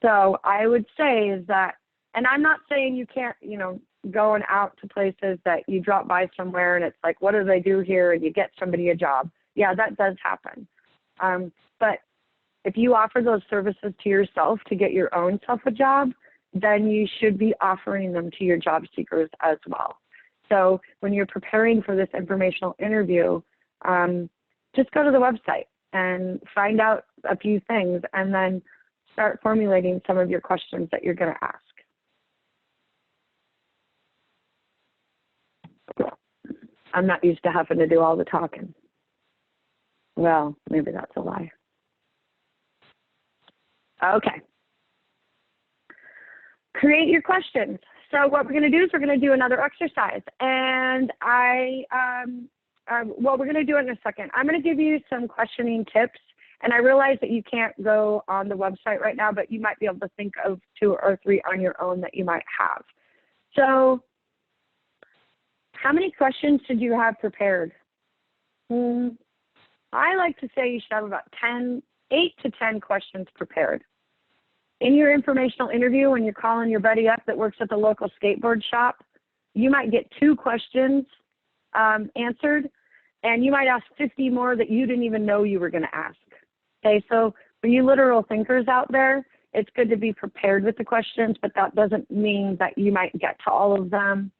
So I would say is that, and I'm not saying you can't, going out to places that you drop by somewhere and it's like, what do they do here? And you get somebody a job. Yeah, that does happen. But if you offer those services to yourself to get your own self a job, then you should be offering them to your job seekers as well. So when you're preparing for this informational interview, just go to the website and find out a few things and then start formulating some of your questions that you're going to ask. I'm not used to having to do all the talking. Well, maybe that's a lie. Okay. Create your questions. So what we're going to do is we're going to do another exercise. And we're going to do it in a second. I'm going to give you some questioning tips. And I realize that you can't go on the website right now, but you might be able to think of 2 or 3 on your own that you might have. So how many questions should you have prepared? I like to say you should have about 10 8 to 10 questions prepared. In your informational interview, when you're calling your buddy up that works at the local skateboard shop, you might get 2 questions answered, and you might ask 50 more that you didn't even know you were going to ask. Okay, so for you literal thinkers out there, it's good to be prepared with the questions, but that doesn't mean that you might get to all of them.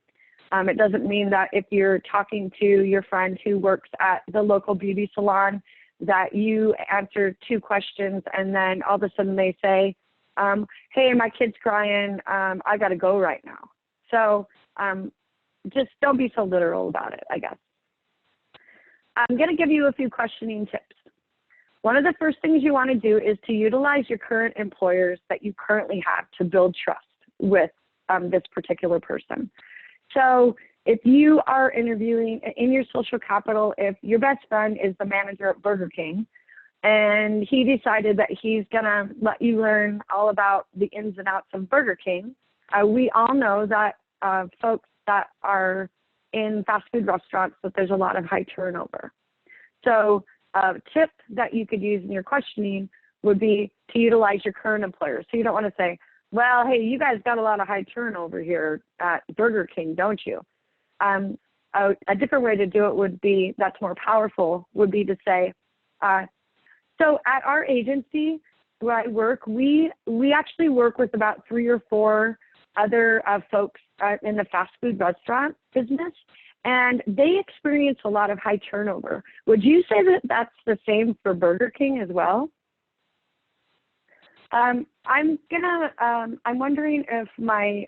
It doesn't mean that if you're talking to your friend who works at the local beauty salon that you answer 2 questions and then all of a sudden they say, hey, my kid's crying, I got to go right now. So just don't be so literal about it, I guess. I'm going to give you a few questioning tips. One of the first things you want to do is to utilize your current employers that you currently have to build trust with this particular person. So if you are interviewing in your social capital, if your best friend is the manager at Burger King and he decided that he's going to let you learn all about the ins and outs of Burger King, we all know that folks that are in fast food restaurants, that there's a lot of high turnover. So a tip that you could use in your questioning would be to utilize your current employer. So you don't want to say, well, hey, you guys got a lot of high turnover here at Burger King, don't you? A different way to do it would be, that's more powerful, would be to say, so at our agency where I work, we actually work with about 3 or 4 other folks in the fast food restaurant business, and they experience a lot of high turnover. Would you say that that's the same for Burger King as well? I'm wondering if my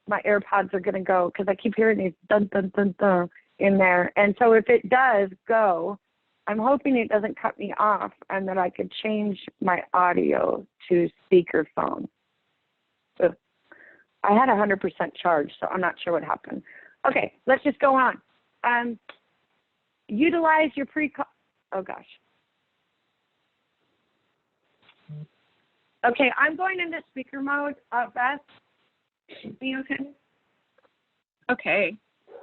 my AirPods are gonna go, because I keep hearing these dun dun dun dun in there. And so if it does go, I'm hoping it doesn't cut me off and that I could change my audio to speakerphone. So I had 100% charge, so I'm not sure what happened. Okay, let's just go on. Utilize your oh gosh. Okay, I'm going into speaker mode, Beth. Be okay? Okay.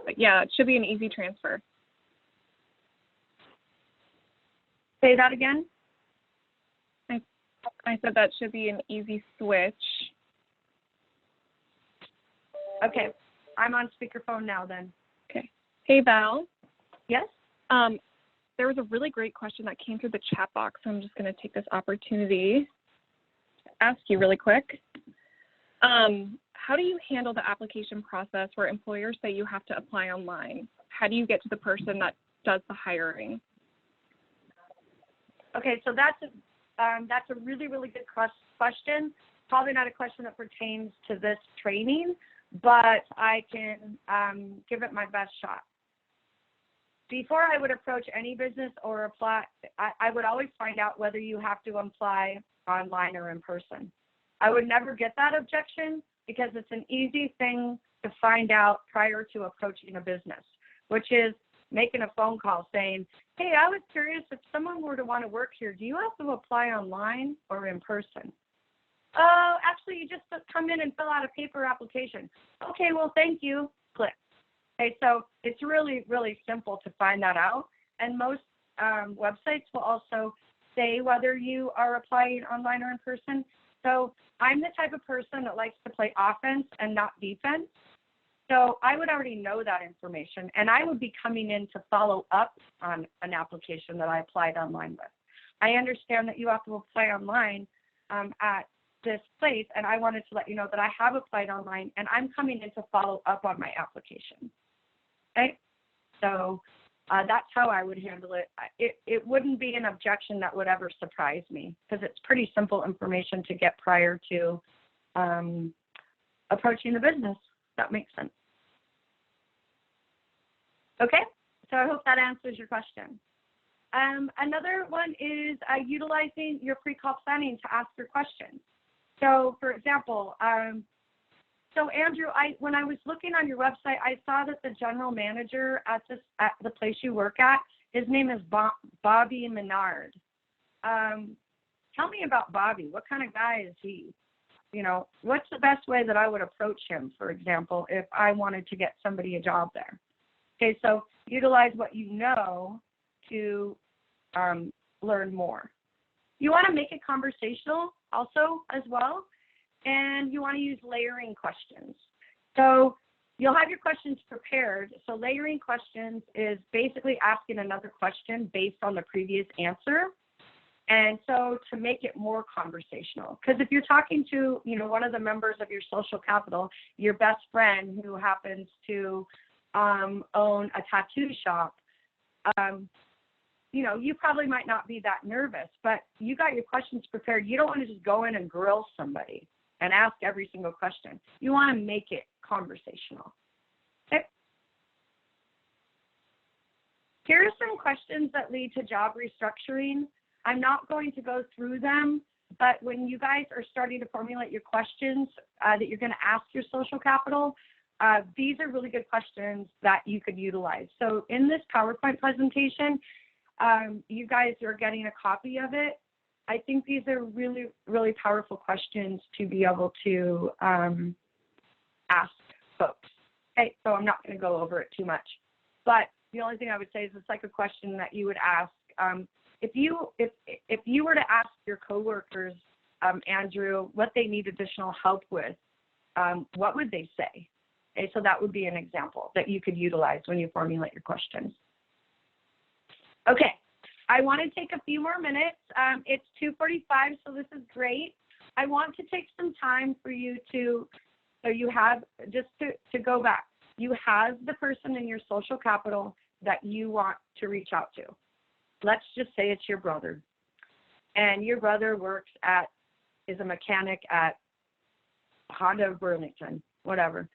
But yeah, it should be an easy transfer. Say that again? I said that should be an easy switch. Okay, I'm on speakerphone now then. Okay. Hey, Val. Yes? There was a really great question that came through the chat box, so I'm just going to take this opportunity to ask you really quick. How do you handle the application process where employers say you have to apply online? How do you get to the person that does the hiring? Okay, so that's a really, really good question. Probably not a question that pertains to this training, but I can give it my best shot. Before I would approach any business or apply, I would always find out whether you have to apply online or in person. I would never get that objection because it's an easy thing to find out prior to approaching a business, which is making a phone call saying, hey, I was curious, if someone were to want to work here, do you have to apply online or in person? Oh, actually, you just come in and fill out a paper application. Okay, well, thank you. Click. Okay, so it's really, really simple to find that out. And most websites will also say whether you are applying online or in person. So I'm the type of person that likes to play offense and not defense. So I would already know that information, and I would be coming in to follow up on an application that I applied online with. I understand that you have to apply online at this place, and I wanted to let you know that I have applied online, and I'm coming in to follow up on my application. Okay? So that's how I would handle it. It wouldn't be an objection that would ever surprise me, because it's pretty simple information to get prior to approaching the business. That makes sense. Okay, so I hope that answers your question. Another one is utilizing your pre-call planning to ask your questions. So, for example, so Andrew, when I was looking on your website, I saw that the general manager at the place you work at, his name is Bobby Menard. Tell me about Bobby. What kind of guy is he? You know, what's the best way that I would approach him, for example, if I wanted to get somebody a job there? Okay, so utilize what you know to learn more. You want to make it conversational also as well, and you want to use layering questions. So you'll have your questions prepared. So layering questions is basically asking another question based on the previous answer. And so to make it more conversational, because if you're talking to, one of the members of your social capital, your best friend who happens to own a tattoo shop, you probably might not be that nervous, but you got your questions prepared. You don't want to just go in and grill somebody and ask every single question. You want to make it conversational. Okay. Here are some questions that lead to job restructuring. I'm not going to go through them, but when you guys are starting to formulate your questions that you're going to ask your social capital, these are really good questions that you could utilize. So in this PowerPoint presentation, you guys are getting a copy of it. I think these are really, really powerful questions to be able to ask folks. Okay, so I'm not going to go over it too much, but the only thing I would say is it's like a question that you would ask. If you were to ask your coworkers, Andrew, what they need additional help with, what would they say? Okay, so that would be an example that you could utilize when you formulate your questions. Okay, I want to take a few more minutes. It's 2:45, so this is great. I want to take some time for you to, so you have, just to go back, you have the person in your social capital that you want to reach out to. Let's just say it's your brother, and your brother is a mechanic at Honda of Burlington, whatever.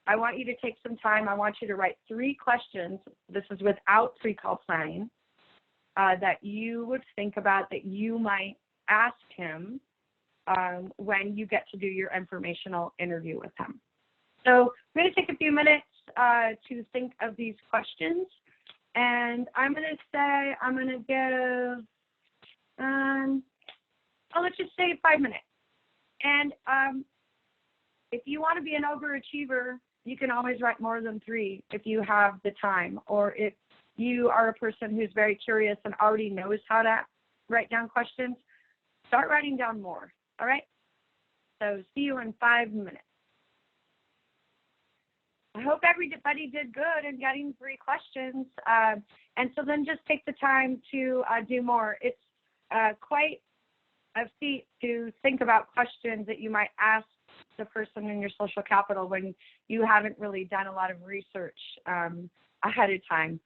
I want you to take some time. I want you to write 3 questions. This is without pre-call planning that you would think about that you might ask him when you get to do your informational interview with him. So we're going to take a few minutes to think of these questions. And I'm going to say, I'm going to give, let's just say 5 minutes. And if you want to be an overachiever, you can always write more than 3 if you have the time, or if you are a person who's very curious and already knows how to write down questions, start writing down more, all right? So see you in 5 minutes. I hope everybody did good in getting 3 questions. And so then just take the time to do more. It's quite a feat to think about questions that you might ask the person in your social capital when you haven't really done a lot of research ahead of time.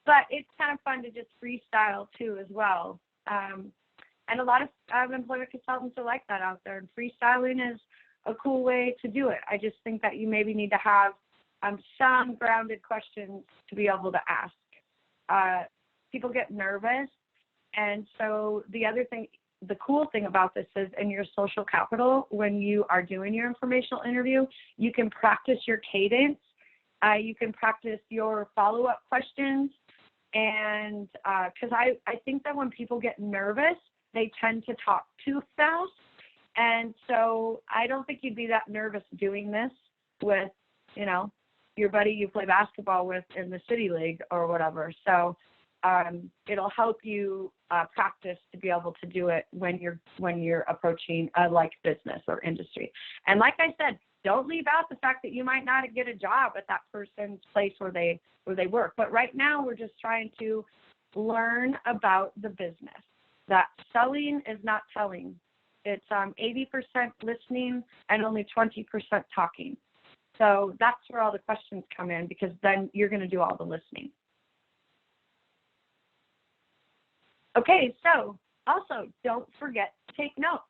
But it's kind of fun to just freestyle too as well. And a lot of employment consultants are like that out there. And freestyling is a cool way to do it. I just think that you maybe need to have some grounded questions to be able to ask. People get nervous. And so the cool thing about this is in your social capital, when you are doing your informational interview, you can practice your cadence. You can practice your follow-up questions. And because I think that when people get nervous, they tend to talk too fast. And so I don't think you'd be that nervous doing this with, your buddy you play basketball with in the city league or whatever. So it'll help you practice to be able to do it when you're approaching a like business or industry. And like I said, don't leave out the fact that you might not get a job at that person's place where they work. But right now we're just trying to learn about the business. That selling is not telling. It's 80% listening and only 20% talking. So that's where all the questions come in, because then you're going to do all the listening. Okay, so also don't forget to take notes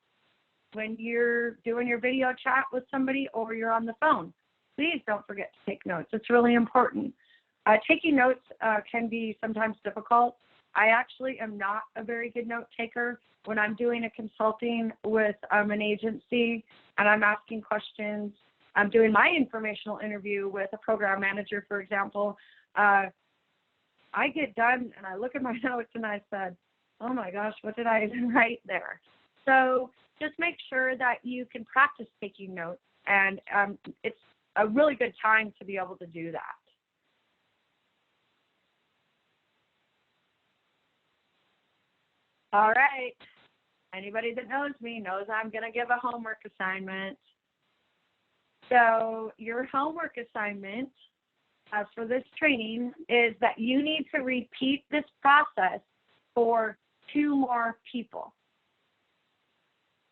when you're doing your video chat with somebody or you're on the phone. Please don't forget to take notes. It's really important. Taking notes can be sometimes difficult. I actually am not a very good note taker. When I'm doing a consulting with an agency and I'm asking questions, I'm doing my informational interview with a program manager, for example, I get done and I look at my notes and I said, oh my gosh, what did I even write there? So just make sure that you can practice taking notes, and it's a really good time to be able to do that. All right. Anybody that knows me knows I'm going to give a homework assignment. So your homework assignment for this training is that you need to repeat this process for 2 more people.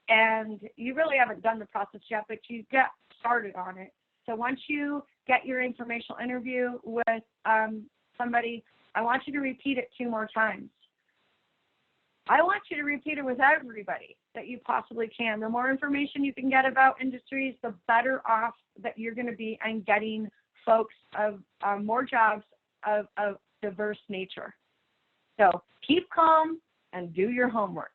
And you really haven't done the process yet, but you get started on it. So once you get your informational interview with somebody, I want you to repeat it 2 more times. I want you to repeat it with everybody that you possibly can. The more information you can get about industries, the better off that you're going to be and getting folks of more jobs of diverse nature. So keep calm and do your homework.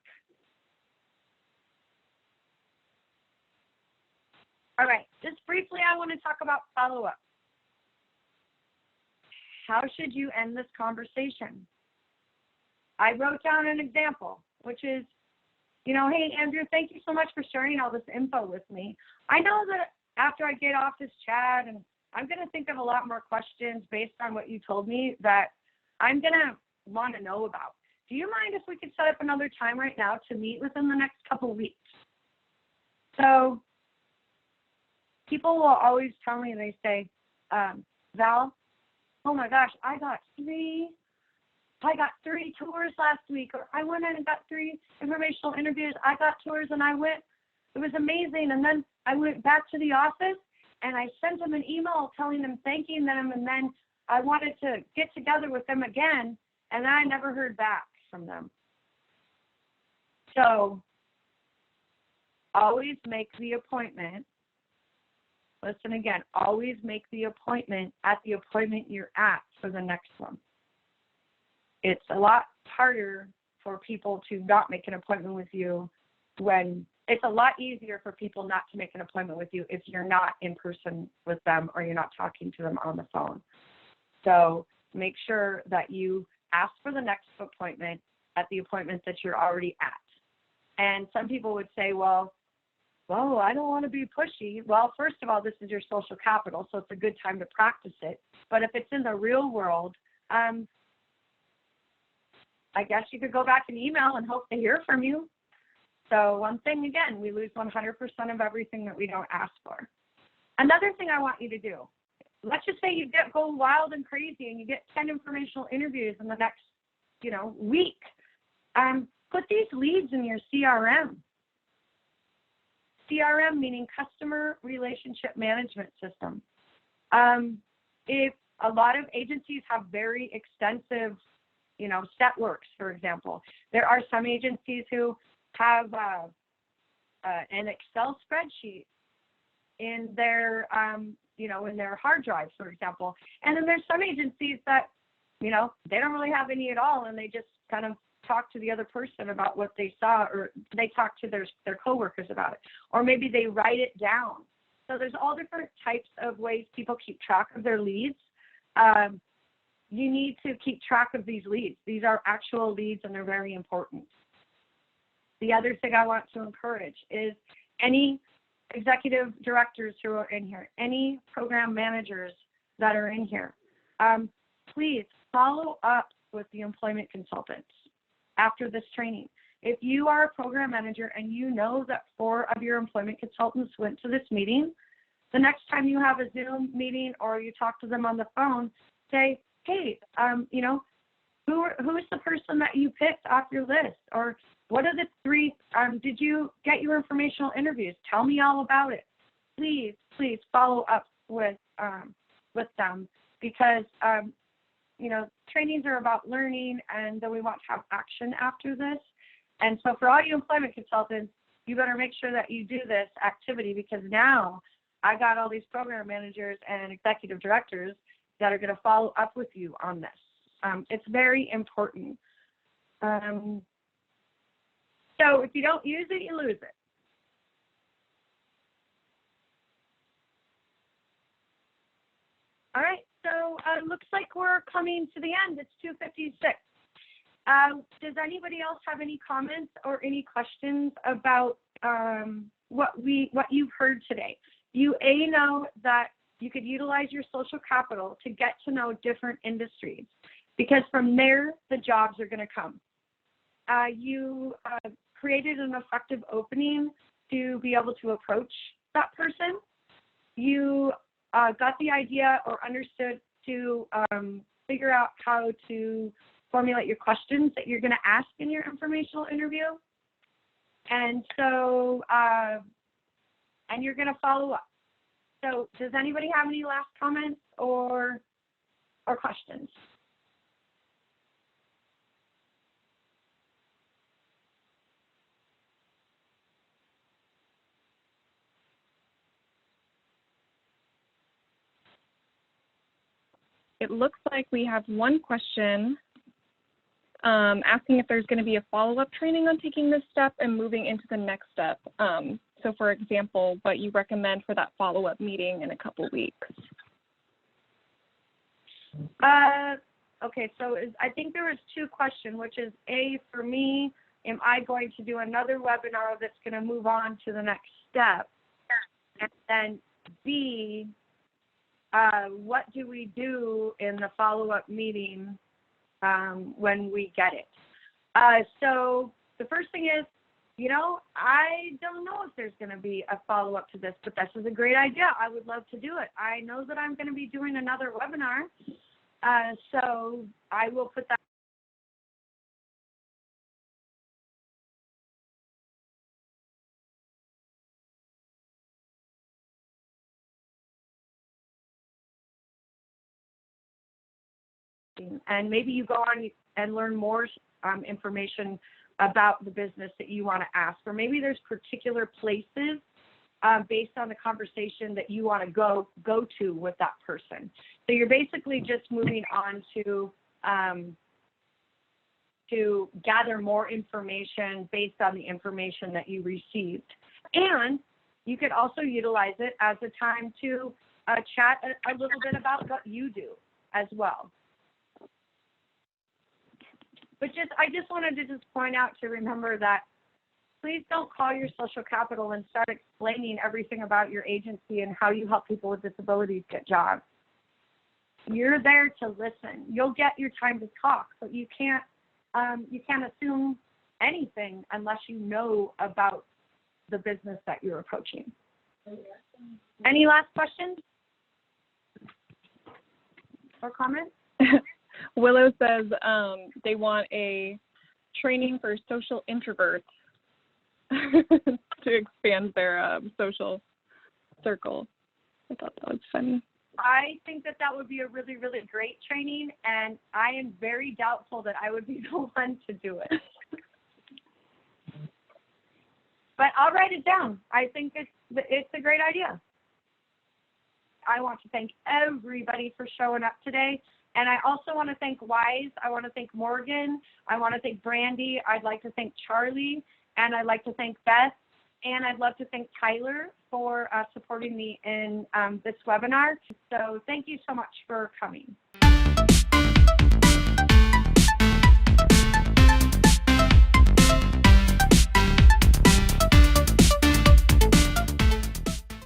All right, just briefly, I want to talk about follow-up. How should you end this conversation? I wrote down an example, which is, hey, Andrew, thank you so much for sharing all this info with me. I know that after I get off this chat, and I'm going to think of a lot more questions based on what you told me that I'm going to want to know about. Do you mind if we could set up another time right now to meet within the next couple of weeks? So people will always tell me, they say, Val, oh my gosh, I got 3 tours last week, or I went in and got 3 informational interviews. I got tours and I went, it was amazing. And then I went back to the office and I sent them an email telling them, thanking them. And then I wanted to get together with them again. And I never heard back from them. So always make the appointment. Listen again, always make the appointment at the appointment you're at for the next one. It's a lot harder for people to not make an appointment with you when it's a lot easier for people not to make an appointment with you if you're not in person with them or you're not talking to them on the phone. So make sure that you ask for the next appointment at the appointment that you're already at. And some people would say, well, I don't want to be pushy. Well, first of all, this is your social capital, so it's a good time to practice it. But if it's in the real world, I guess you could go back and email and hope to hear from you. So one thing, again, we lose 100% of everything that we don't ask for. Another thing I want you to do, let's just say you go wild and crazy and you get 10 informational interviews in the next, week. Put these leads in your CRM. CRM meaning customer relationship management system. If a lot of agencies have very extensive, Setworks, for example. There are some agencies who have an Excel spreadsheet in their, in their hard drives, for example. And then there's some agencies that, they don't really have any at all, and they just kind of talk to the other person about what they saw, or they talk to their coworkers about it, or maybe they write it down. So there's all different types of ways people keep track of their leads. You need to keep track of these leads. These are actual leads, and they're very important. The other thing I want to encourage is any executive directors who are in here, any program managers that are in here, please follow up with the employment consultants after this training. If you are a program manager and you know that 4 of your employment consultants went to this meeting, the next time you have a Zoom meeting or you talk to them on the phone, say, hey, who's the person that you picked off your list? Or what are the 3, did you get your informational interviews? Tell me all about it. Please follow up with them, because, trainings are about learning, and then we want to have action after this. And so for all you employment consultants, you better make sure that you do this activity, because now I got all these program managers and executive directors that are going to follow up with you on this. It's very important. So if you don't use it, you lose it. All right, so looks like we're coming to the end. It's 2:56. Does anybody else have any comments or any questions about what you've heard today? You know that you could utilize your social capital to get to know different industries, because from there the jobs are going to come. you created an effective opening to be able to approach that person. You got the idea or understood to figure out how to formulate your questions that you're going to ask in your informational interview. And so, and you're going to follow up. So does anybody have any last comments or questions? It looks like we have one question asking if there's going to be a follow-up training on taking this step and moving into the next step. So for example, what you recommend for that follow-up meeting in a couple weeks. Okay, so I think there was two questions, which is A, for me, am I going to do another webinar that's going to move on to the next step? And then B, what do we do in the follow-up meeting when we get it? So the first thing is, you know, I don't know if there's going to be a follow-up to this, but this is a great idea. I would love to do it. I know that I'm going to be doing another webinar, so I will put that. And maybe you go on and learn more information about the business that you want to ask, or maybe there's particular places based on the conversation that you want to go to with that person. So you're basically just moving on to gather more information based on the information that you received. And you could also utilize it as a time to chat a little bit about what you do as well. But I just wanted to point out to remember that please don't call your social capital and start explaining everything about your agency and how you help people with disabilities get jobs. You're there to listen. You'll get your time to talk, but you can't assume anything unless you know about the business that you're approaching. Any last questions or comments? Willow says they want a training for social introverts to expand their social circle. I thought that was funny. I think that would be a really, really great training, and I am very doubtful that I would be the one to do it. But I'll write it down. I think it's a great idea. I want to thank everybody for showing up today. And I also want to thank Wise. I want to thank Morgan. I want to thank Brandy. I'd like to thank Charlie. And I'd like to thank Beth. And I'd love to thank Tyler for supporting me in this webinar. So thank you so much for coming.